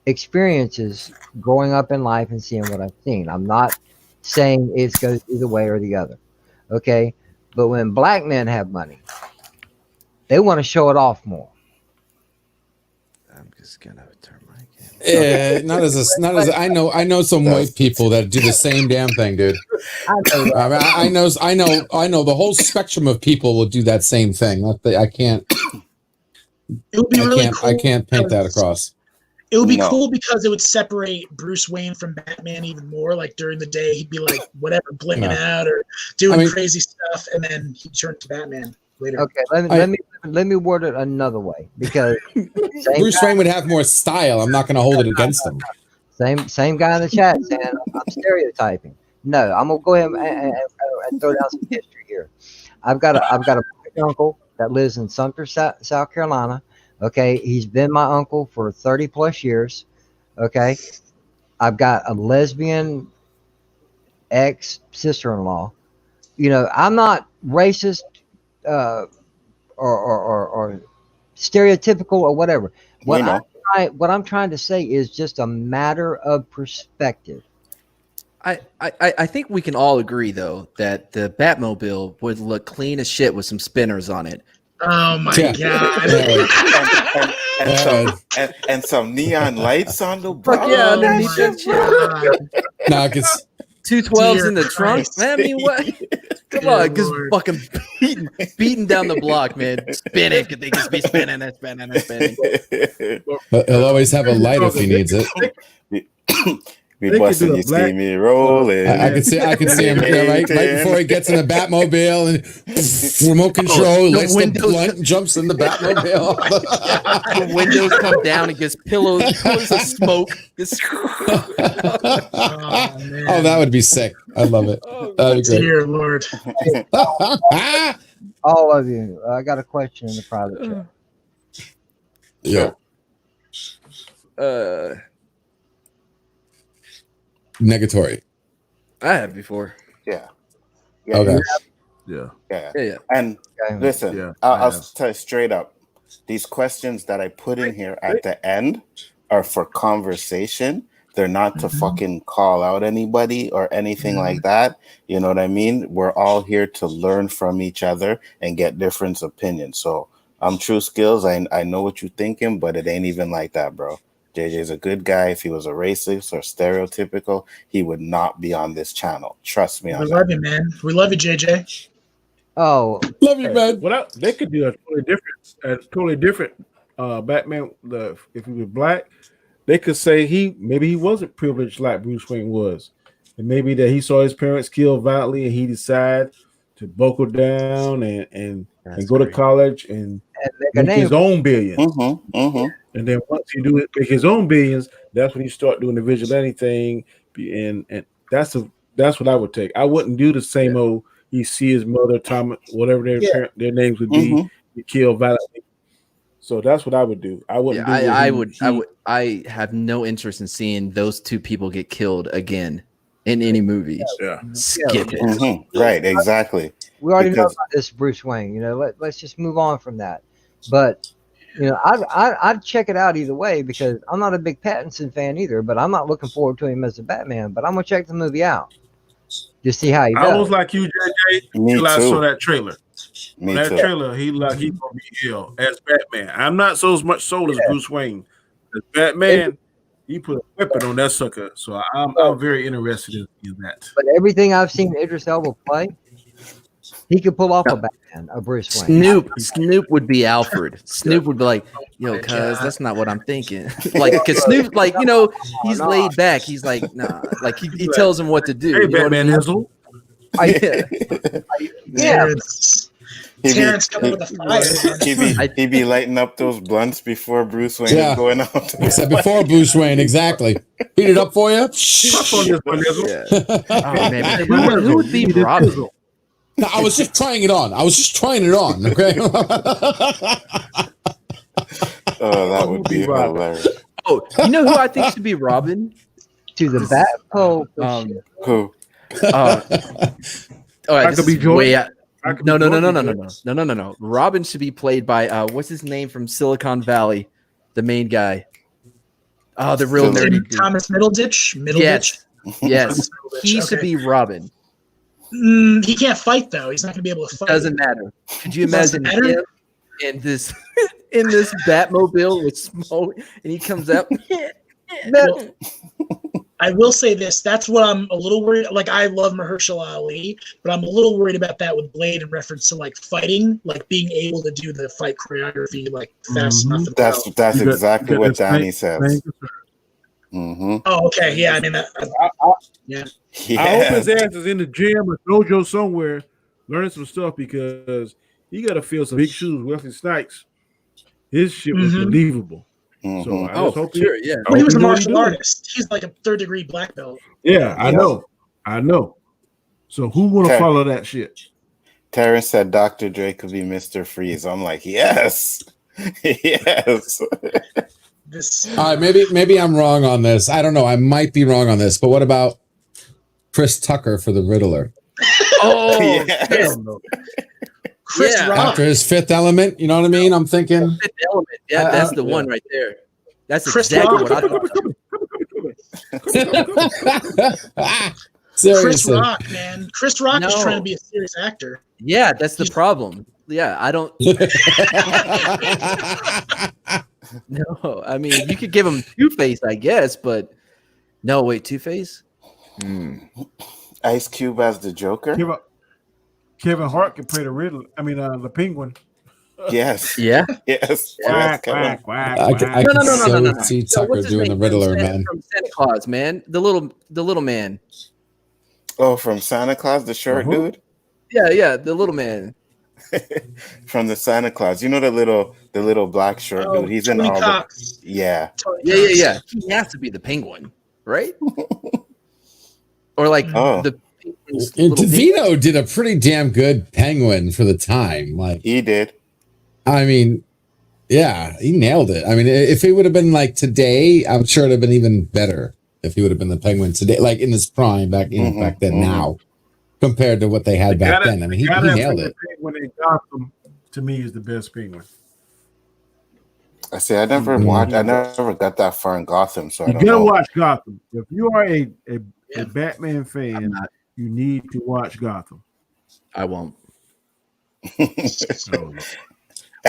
experiences growing up in life and seeing what I've seen. I'm not saying it goes either way or the other. Okay, but when black men have money, they want to show it off more. I'm just gonna turn my camera. Yeah, I know some white people that do the same damn thing, dude. I know that. I know the whole spectrum of people will do that same thing. I can't It would be really cool. I can't paint that across. It would be No. cool because it would separate Bruce Wayne from Batman even more. Like during the day, he'd be like whatever, blinging Yeah. out or doing I mean- crazy stuff, and then he'd turn to Batman later. Okay, let me word it another way because Bruce Wayne would have more style. I'm not going to hold it against him. same guy in the chat saying I'm stereotyping. No, I'm gonna go ahead and throw down some history here. I've got a black uncle that lives in Sumter, South Carolina. Okay, he's been my uncle for 30 plus years. Okay, I've got a lesbian ex sister-in-law. I'm not racist or stereotypical or whatever. We know. What I'm trying to say is just a matter of perspective. I think we can all agree though that the Batmobile would look clean as shit with some spinners on it. Oh my Yeah. god! and some neon lights on the Fuck bottom. yeah, Oh underneath my that shit. God. No, it's 212s Dear in the trunk. Christ. Man, I mean, what? Come Dear on, just Lord. fucking beating down the block, man. Spinning, because they just be spinning and spinning and spinning. but he'll always have a light if he needs it. We They could busting do a you, black- scheme rolling. I can see him right before he gets in the Batmobile and remote control, the lights the windows- blunt, and jumps in the Batmobile. The windows come down and gets pillars of smoke. Oh, man. Oh, that would be sick. I love it. That'd be great. Dear Lord. All of you, I got a question in the private chat. Yeah. Negatory. I have before. Yeah. Okay. Yeah. Yeah. And Okay. listen, Yeah, I'll yeah. tell you straight up. These questions that I put in here at the end are for conversation. They're not to fucking call out anybody or anything like that. You know what I mean? We're all here to learn from each other and get different opinions. So I'm True Skills. I know what you're thinking, but it ain't even like that, bro. JJ's a good guy. If he was a racist or stereotypical, he would not be on this channel. Trust me on We that. love you, man. We love you, JJ. Oh, Love you, man. They could do a totally different Batman. If he was black, they could say maybe he wasn't privileged like Bruce Wayne was, and maybe that he saw his parents killed violently, and he decided to buckle down and go to college and make a make his name. own billions. Mm-hmm, mm-hmm. And then once he make his own billions, that's when he start doing the vigilante thing, and that's what I would take. I wouldn't do the same old. You see his mother, Tom, whatever their names would be, he killed violently. So that's what I would do. I wouldn't. I have no interest in seeing those two people get killed again in any movie. Yeah. Skip it. Mm-hmm. Right, exactly. We already know Because- about this Bruce Wayne. Let's just move on from that. But I'd check it out either way because I'm not a big Pattinson fan either. But I'm not looking forward to him as a Batman. But I'm gonna check the movie out to see how he I was does. like you, JJ, Me until I too. saw that trailer. Me That too. trailer, he gonna be ill as Batman. I'm not so much sold as Bruce Wayne. As Batman, he put a weapon on that sucker. So I'm very interested in that. But everything I've seen Idris Elba play, he could pull off a Batman, a Bruce Wayne. Snoop would be Alfred. Snoop would be like, "Yo, cuz that's not what I'm thinking." Like, cause Snoop, like, he's laid back. He's like, nah, like he tells him what to do. Hey, You know what I Batman mean? Hizzle. Yeah. Terrence coming with a fire. He be lighting up those blunts before Bruce Wayne Yeah. is going out. Except before Bruce Wayne, exactly. Heat it up for you. Puff on this one, Hizzle. Yeah. Oh man, but who would be Robin? No, I was just trying it on. Okay. Oh, that would be hilarious. Oh, you know who I think should be Robin? To the Batpole. Who? All right, I this could be is Jordan. way out. I could No. be Jordan. Robin should be played by what's his name from Silicon Valley, the main guy. Oh, the real nerdy dude. Thomas Middleditch. Yes. He should be Robin. He can't fight though. He's not going to be able to fight. Doesn't matter. Could you Doesn't imagine matter? him in this Batmobile with smoke, and he comes out? Well, I will say this. That's what I'm a little worried. Like, I love Mahershala Ali, but I'm a little worried about that with Blade in reference to like fighting, like being able to do the fight choreography like fast enough. and well. That's You got- exactly you got what the Danny same- says. same- Mm-hmm. Oh, okay. Yeah, I mean that. Yeah. I hope his ass is in the gym or dojo somewhere learning some stuff because he got to fill some big shoes. Wesley Snipes, his shit was Mhm. believable. Mhm. So I Oh, just hope sure, yeah. Oh, he was a know what martial doing. artist. He's like a third-degree black belt. Yeah, I know. So who want to Okay. follow that shit? Terrence said Dr. Dre could be Mr. Freeze. I'm like, yes. Yes. This. All right, maybe I'm wrong on this. I don't know. I might be wrong on this. But what about Chris Tucker for the Riddler? Oh, Yes. shit. Hell no. Chris Yeah. Rock. After his Fifth Element, you know what I mean? I'm thinking. Fifth Element. Yeah, that's the yeah. one right there. That's Chris exactly Rock. what I thought. Chris Seriously. Rock, man. Chris Rock is trying to No. be a serious actor. Yeah, that's the problem. Yeah, I don't. No, I mean you could give him Two-Face, I guess, but no, wait, Two-Face. Ice Cube as the Joker. Kevin Hart can play the Riddler. I mean, the Penguin. Yes. Yeah. Yes. Quack, Kevin. quack, quack, I could, I quack. could No. so see No, Tucker what's his doing the name Riddler, from man. From Santa Claus, man. The little man. Oh, from Santa Claus, the short Uh-huh. dude. Yeah, the little man. From the Santa Claus, you know the little black short Oh, dude. He's in Tony all Cox. the yeah. Tony Yeah. Cox. He has to be the Penguin, right? Or like Oh. the Penguin's And little penguin. DeVito did a pretty damn good Penguin for the time. Like, He did. I mean, yeah, he nailed it. I mean, if it would have been like today, I'm sure it'd have been even better if he would have been the Penguin today, like in his prime back back then. Now, compared to what they had back then, I mean, he nailed it. Penguin in Gotham, to me, is the best Penguin. I see. I never watched. I never got that far in Gotham, so I You don't gotta know. watch Gotham. If you are a Yeah. Batman fan, you need to watch Gotham. I won't. So,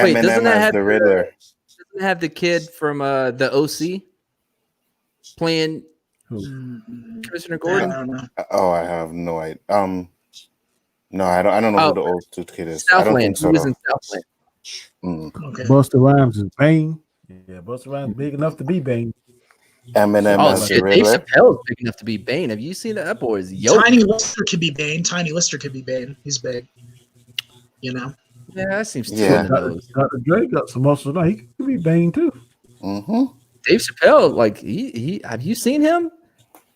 Wait, Eminem doesn't that as have the Riddler. Doesn't it have the kid from the OC playing Commissioner I Gordon? don't know. Oh, I have no idea. No, I don't know Oh, who the old dude kid is. I don't Southland. think so. He was in though. Southland. Okay. Busta Rhymes is Bane. Yeah, Busta Rhymes big enough to be Bane. Eminem Oh as the shit, Dave Riddler. Chappelle's big enough to be Bane. Have you seen that? That boy is yoked. Tiny Lister could be Bane. Tiny Lister could be Bane. He's big. You know? Yeah, that seems too Yeah. on the nose. Dr. Dre got some muscle now. He could be Bane too. Mm-hmm. Dave Chappelle, like he have you seen him?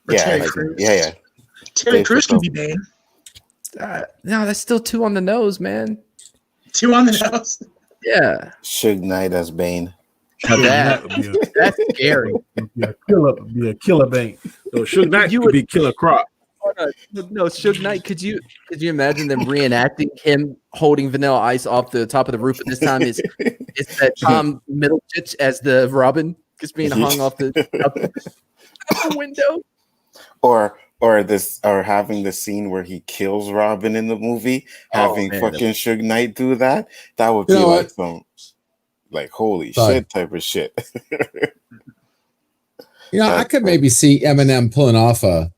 Or Yeah, Terry like, Crews. yeah. Terry Dave Crews can Chappelle. be Bane. No, that's still too on the nose, man. Two on the nose. Yeah, Suge Knight as Bane. now that would be that's scary. a killer Bane. So Suge Knight You could would- be Killer Croc. No, Suge Knight. Could you imagine them reenacting him holding Vanilla Ice off the top of the roof? But this time it's that Tom Middleditch as the Robin just being hung off the window. Or having the scene where he kills Robin in the movie, having man. fucking Suge Knight do that. That would be You know like what? some like holy Sorry. shit type of shit. You know, I That's could cool. maybe see Eminem pulling off a.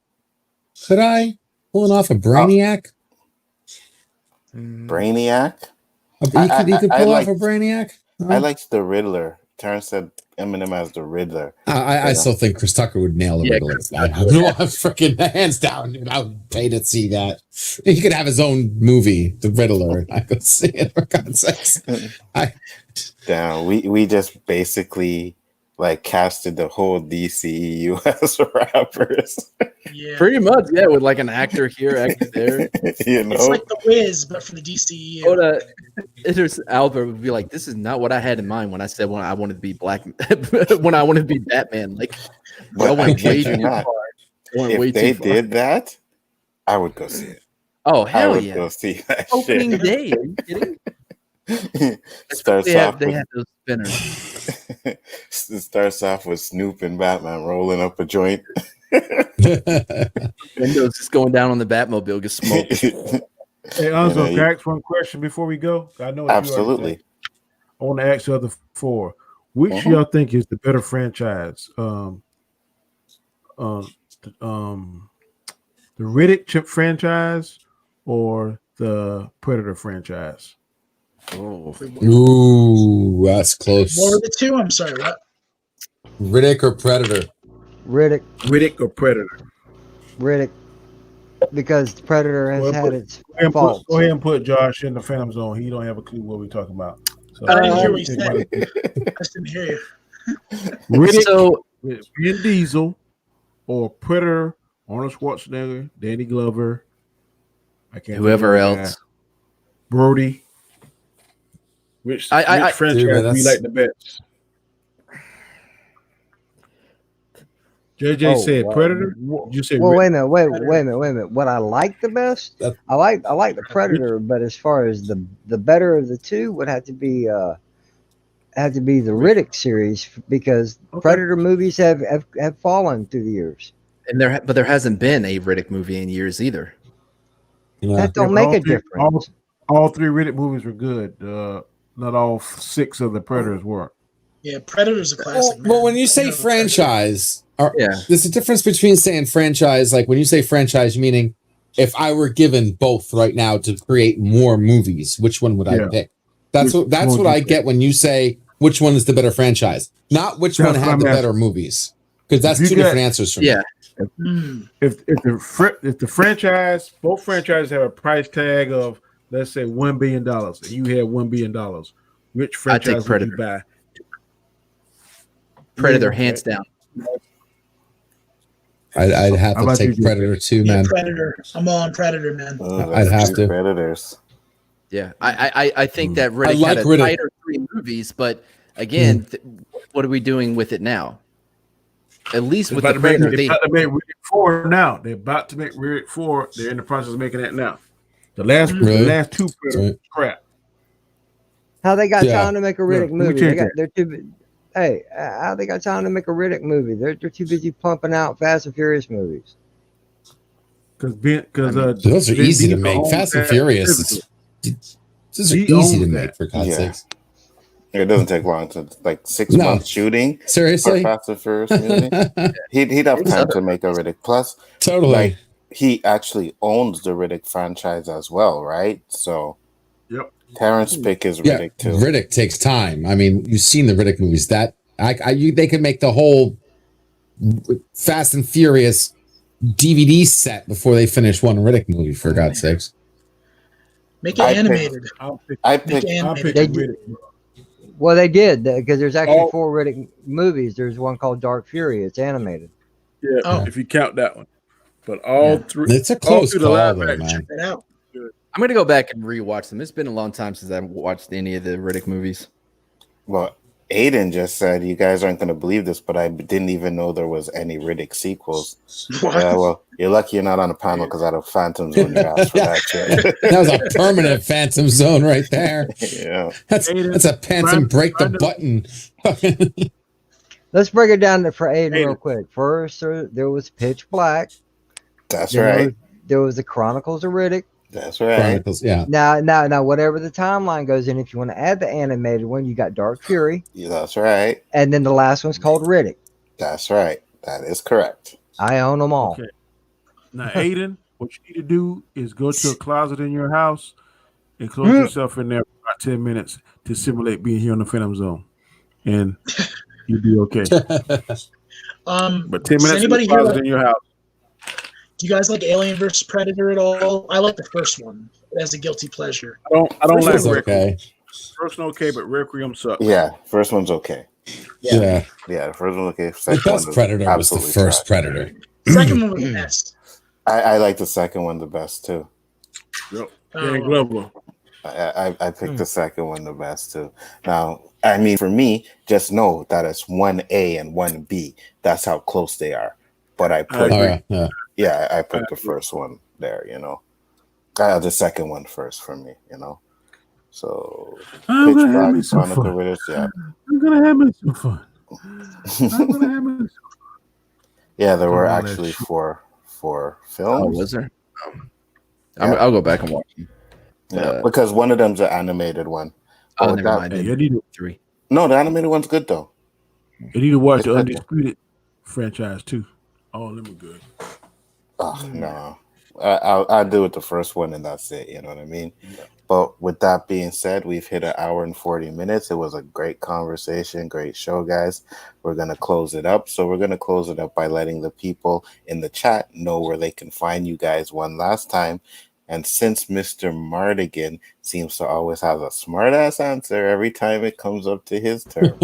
Could I pulling off a Brainiac? Brainiac. He could I pull like- off a Brainiac. I liked the Riddler. Terrence said Eminem as the Riddler. I still think Chris Tucker would nail the Yeah, Riddler. Chris I'm freaking hands down, dude. I would pay to see that. He could have his own movie, The Riddler, and I could see it for God's sakes. Damn, we just basically like casted the whole DCEU as rappers. Yeah. Pretty much, yeah, with like an actor here, actor there. You know, It's like the Wiz, but for the DCEU. But there's Albert would be like, "This is not what I had in mind when I said when I wanted to be black, when I wanted to be Batman." Like, but I I went way kid you too not. far. I went way If they too far. did that, I would go see it. Oh I hell would yeah! go see that Opening shit. day, are you kidding? Starts They off have those spinners. it starts off with Snoop and Batman rolling up a joint. Windows just going down on the Batmobile, just smoke. Hey, Anzo, You know, can I ask one question before we go? I know what you already Absolutely. said. I want to ask the other four. Which Uh-huh. y'all think is the better franchise? The Riddick chip franchise or the Predator franchise? Oh, Ooh, that's close. What were the two? I'm sorry, what? Riddick or Predator? Riddick, Riddick or Predator? Riddick, because Predator has Well, had put- its Go faults. ahead and put Josh in the Phantom Zone. He don't have a clue what we're talking about. So, I didn't hear what you think said. about it. I just didn't hear you. Riddick so with Vin Diesel or Predator, Arnold Schwarzenegger, Danny Glover, I can't whoever think of the else. guy. Brody. Which I- franchise Dude, do you that's- like the best? JJ said Predator. You said well, wait a minute, wait a minute. What I like the best, I like the Predator, but as far as the better of the two would have to be the Riddick series because Predator movies have fallen through the years. And there hasn't been a Riddick movie in years either. That don't make a difference. All three Riddick movies were good. Not all 6 of the Predators were. Yeah, Predator's a classic. Well, when you say franchise, Yeah. there's a difference between saying franchise. Like when you say franchise, meaning if I were given both right now to create more movies, which one would I pick? That's what I get when you say which one is the better franchise, not which one had the better movies, because that's two different answers for me. Yeah. If the franchise, both franchises have a price tag of let's say $1 billion, and you had $1 billion, which franchise would you buy? Predator, hands down. I'd have to take Predator too, man. Predator. I'm on Predator, man. I'd have to. Predators. Yeah, I think that Riddick like had a tighter 3 movies, but again, what are we doing with it now? At least with the Predator, they're about to make Riddick 4 now. They're about to make Riddick 4. They're in the process of making that now. The last 2 Predators crap. How they got time to make a Riddick movie? They're too. Hey, how they got time to make a Riddick movie? They're too busy pumping out Fast and Furious movies. Because those are easy to make. Fast and Furious. Those are easy to make, for God's sakes. It doesn't take long to 6 months shooting. Seriously, for Fast and Furious movie. He'd have time to make a Riddick. Plus, totally. He actually owns the Riddick franchise as well, right? So, Terrence pick is Riddick too. Riddick takes time. I mean, you've seen the Riddick movies. That they could make the whole Fast and Furious DVD set before they finish one Riddick movie. For God's sakes, make it animated. I picked Riddick. Well, they did because there's actually 4 Riddick movies. There's one called Dark Fury. It's animated. Yeah, if you count that one. But all 3, it's a close call, though, man. Check it out. I'm gonna go back and rewatch them. It's been a long time since I've watched any of the Riddick movies. Well, Aiden just said you guys aren't going to believe this, but I didn't even know there was any Riddick sequels. Well, you're lucky you're not on a panel because I had a Phantom Zone you asked for that shit. That was a permanent Phantom Zone right there. Yeah, that's a Phantom break the button. Let's break it down for Aiden real quick. First, there was Pitch Black. That's right. There was the Chronicles of Riddick. That's right. Chronicles, yeah. Now, whatever the timeline goes in, if you want to add the animated one, you got Dark Fury. Yeah, that's right. And then the last one's called Riddick. That's right. That is correct. I own them all. Okay. Now, Aiden, what you need to do is go to a closet in your house and close yourself in there for about 10 minutes to simulate being here on the Phantom Zone, and you'll be okay. But 10 minutes in the closet in your house. Do you guys like Alien vs Predator at all? I like the first one as a guilty pleasure. I don't like Requiem. Okay. First one okay, but Requiem sucks. Yeah, first one's okay. Yeah. The first one's okay. The best Predator was the first Predator. Second one was the best. I like the second one the best too. Yep. Dan Glover. I picked the second one the best too. Now, I mean, for me, just know that it's 1A and 1B. That's how close they are. But I put I put the first one there, the second one first for me, So I'm Pitch gonna have Black, me some Chronicle fun. Ridders, I'm gonna have me some fun. I'm gonna have me some Yeah, there were Oh, that's actually true. four Oh, films. was there? I'll go back and watch them. Yeah, because one of them's an animated one. Oh, But never mind. Hey, you need to 3. No, the animated one's good though. watch It's the good. Undisputed franchise too. All of them are good. Oh no, I'll do it the first one and that's it. You know what I mean? But with that being said, we've hit an hour and 40 minutes. It was a great conversation, great show, guys. We're gonna close it up. So we're gonna close it up by letting the people in the chat know where they can find you guys one last time. And since Mr. Martigan seems to always have a smart ass answer every time it comes up to his turn,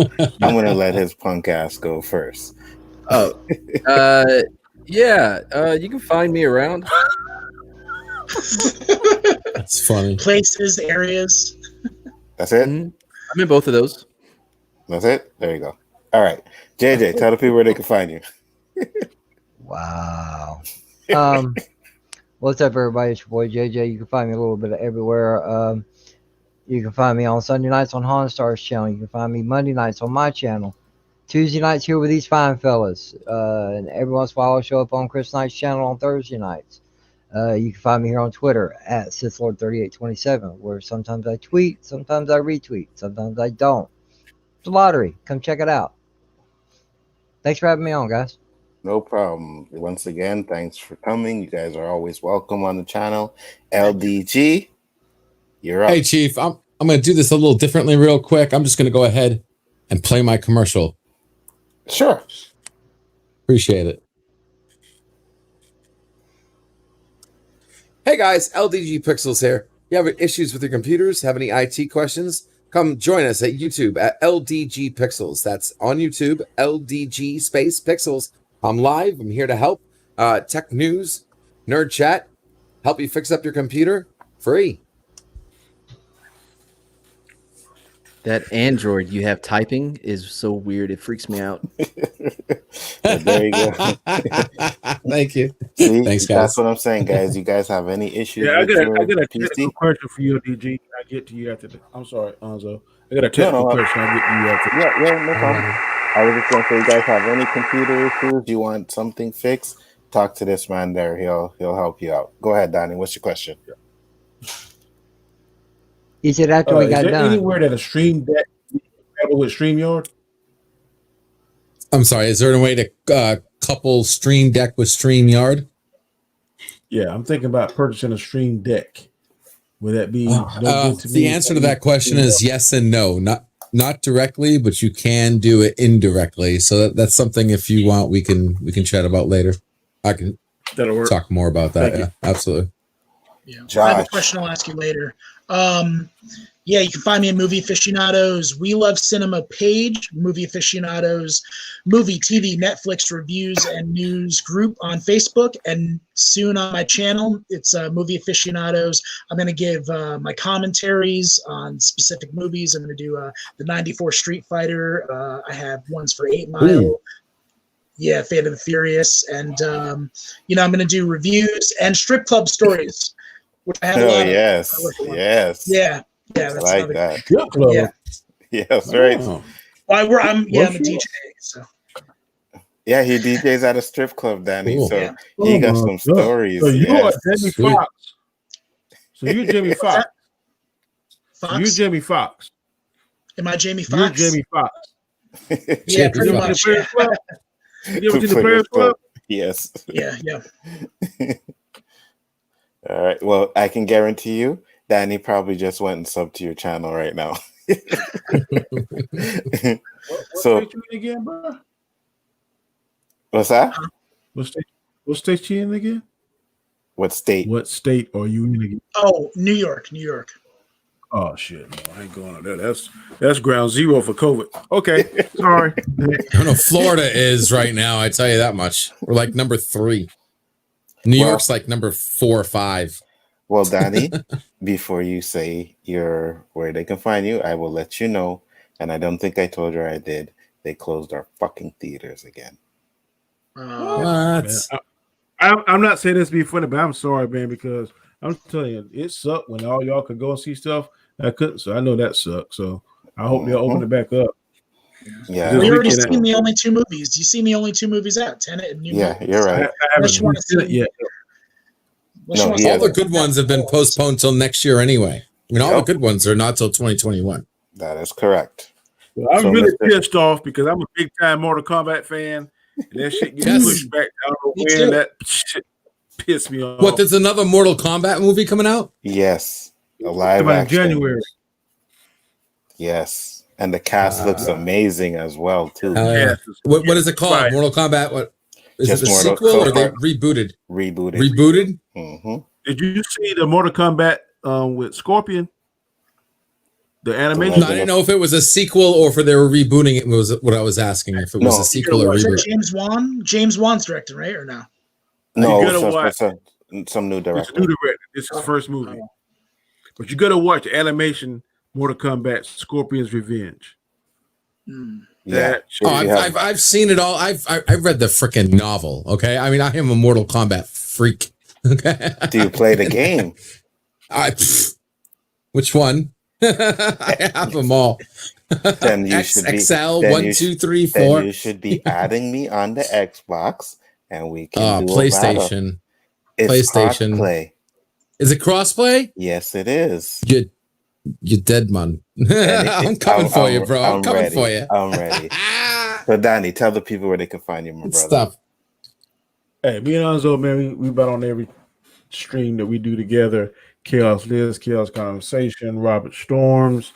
I'm gonna let his punk ass go first. Oh, you can find me around. That's funny. Places, areas. That's it? I'm in both of those. That's it? There you go. All right. JJ, tell the people where they can find you. Wow. What's up, everybody? It's your boy JJ. You can find me a little bit everywhere. You can find me on Sunday nights on Han Star's channel. You can find me Monday nights on my channel. Tuesday nights here with these fine fellas. And every once in a while I'll show up on Chris Knight's channel on Thursday nights. You can find me here on Twitter at SithLord3827, where sometimes I tweet, sometimes I retweet, sometimes I don't. It's a lottery. Come check it out. Thanks for having me on, guys. No problem. Once again, thanks for coming. You guys are always welcome on the channel. LDG, you're up. Hey, Chief, I'm going to do this a little differently real quick. I'm just going to go ahead and play my commercial. Sure. Appreciate it. Hey guys, LDG Pixels here. You have issues with your computers? Have any IT questions? Come join us at YouTube at LDG Pixels. That's on YouTube, LDG space Pixels. I'm live. I'm here to help. Tech news, nerd chat, help you fix up your computer free. That Android you have typing is so weird. It freaks me out. There you go. Thank you. See, Thanks, guys. That's what I'm saying, guys. You guys have any issues? Yeah, I with got your a PC? technical question for you, DG. I get to you after the. I'm sorry, Anzo. I got a technical question. I get to you after. Yeah, no problem. I was just going to say, you guys have any computer issues? You want something fixed? Talk to this man there. He'll help you out. Go ahead, Donnie. What's your question? He said after we Is got there done. anywhere that a stream deck compatible with StreamYard? I'm sorry, is there a way to couple Stream Deck with StreamYard? Yeah, I'm thinking about purchasing a Stream Deck. Would that be no good to me? The answer to that question is yes and no. Not directly, but you can do it indirectly. So that's something, if you want, we can chat about later. I can talk more about that. Yeah, absolutely. Yeah. Josh. I have a question I'll ask you later. Yeah, you can find me at Movie Aficionados We Love Cinema page, Movie Aficionados movie, TV, Netflix reviews and news group on Facebook, and soon on my channel, it's Movie Aficionados. I'm going to give my commentaries on specific movies. I'm going to do the 94 Street Fighter. I have ones for 8 Mile. Ooh. Yeah, Fate of the Furious. And, I'm going to do reviews and strip club stories, which I have a lot of. Yes. Yeah, that's I like another- that. Strip club. Yeah. Yes, right. Oh. Well, I'm a DJ, so Yeah, he DJs at a strip club, Danny. Cool. So Yeah. he got my some God. stories. So you are Yes. Jamie Sweet. Foxx. So you're Jamie Foxx. Fox. You're Jamie Foxx. Am I Jamie You're Fox? Jamie Foxx. Yeah, Jamie pretty Foxx. much. Players Yeah. Club? You ever seen the Players Club? Yes. yeah. All right. Well, I can guarantee you, Danny probably just went and subbed to your channel right now. What So- state you in again, bro? What's that? What state you in again? What state? What state are you in again? Oh, New York. Oh shit, no, I ain't going there. That's ground zero for COVID. Okay, sorry. I don't know. Florida is right now. I tell you that much. We're like number 3. New Well- York's like number 4 or 5. Well, Danny, before you say where they can find you, I will let you know. And I don't think I told you I did. They closed our fucking theaters again. What? I'm not saying this to be funny, but I'm sorry, man, because I'm telling you, it sucked when all y'all could go and see stuff. I couldn't, so I know that sucked. So I hope they'll open it back up. Yeah. We already weekend- seen the only 2 movies. You see the only 2 movies out, Tenet and New Yeah, Mutants. you're right. I Unless you haven't wanna seen it see- yet. Unless you No, wanna he see All the hasn't. good ones have been postponed till next year anyway. I mean, all Yep. the good ones are not till 2021. That is correct. Well, I'm So, really Mr. pissed off because I'm a big time Mortal Kombat fan, and that shit gets Yes. pushed back. I don't know Me when too. that shit pissed me off. What? There's another Mortal Kombat movie coming out? Yes. A live About in action. January. Yes. And the cast looks amazing as well, too. Oh, yeah. Yes, What is it called? Right. Mortal Kombat? What is Just it? A Mortal sequel or they Kombat. rebooted? Rebooted. Rebooted? Mm-hmm. Did you see the Mortal Kombat with Scorpion? The animation. No, I didn't know if it was a sequel or if they were rebooting it. Was what I was asking. If it was No. a sequel or Was it reboot. James Wan? James Wan's directing, right? Or no? No, You gotta it's watch- some new It's a director. new director. This is his first movie. But you got to watch the animation Mortal Kombat Scorpion's Revenge. Hmm. Yeah. shit. If you have, I've seen it all. I've read the freaking novel. Okay, I mean I am a Mortal Kombat freak. Okay, do you play the game? which one? I have them all. Then you should be. XXL Then 1, you. 2, 3, Then 4. you should be adding me on the Xbox, and we can do a battle. PlayStation. It's PlayStation. crossplay. Is it crossplay? Yes, it is. You dead man. I'm coming for you, bro. I'm coming ready. for you. I'm ready. So, Danny, tell the people where they can find you, my brother. Stuff. Hey, me and Anzo, man, we bet on every stream that we do together. Chaos List, Chaos Conversation, Robert Storms,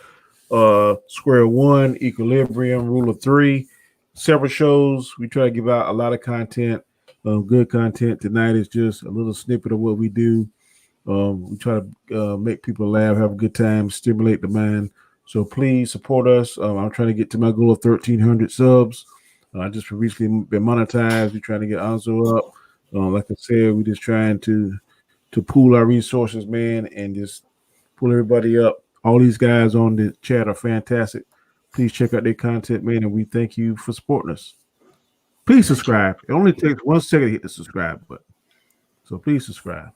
Square One, Equilibrium, Rule of Three, several shows. We try to give out a lot of content, good content. Tonight is just a little snippet of what we do. We try to make people laugh, have a good time, stimulate the mind. So please support us. I'm trying to get to my goal of 1,300 subs. I just recently been monetized. We're trying to get Anzo up. Like I said, we're just trying to pool our resources, man, and just pull everybody up. All these guys on the chat are fantastic. Please check out their content, man, and we thank you for supporting us. Please subscribe. It only takes 1 second to hit the subscribe button. So please subscribe.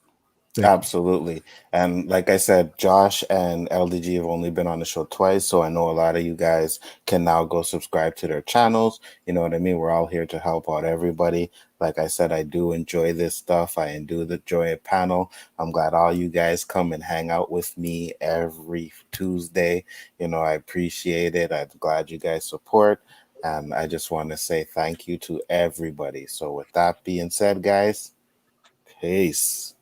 Absolutely. And like I said, Josh and LDG have only been on the show twice, so I know a lot of you guys can now go subscribe to their channels. You know what I mean? We're all here to help out everybody. Like I said, I do enjoy this stuff. I do enjoy a panel. I'm glad all you guys come and hang out with me every Tuesday. You know, I appreciate it. I'm glad you guys support. And I just want to say thank you to everybody. So with that being said, guys, peace.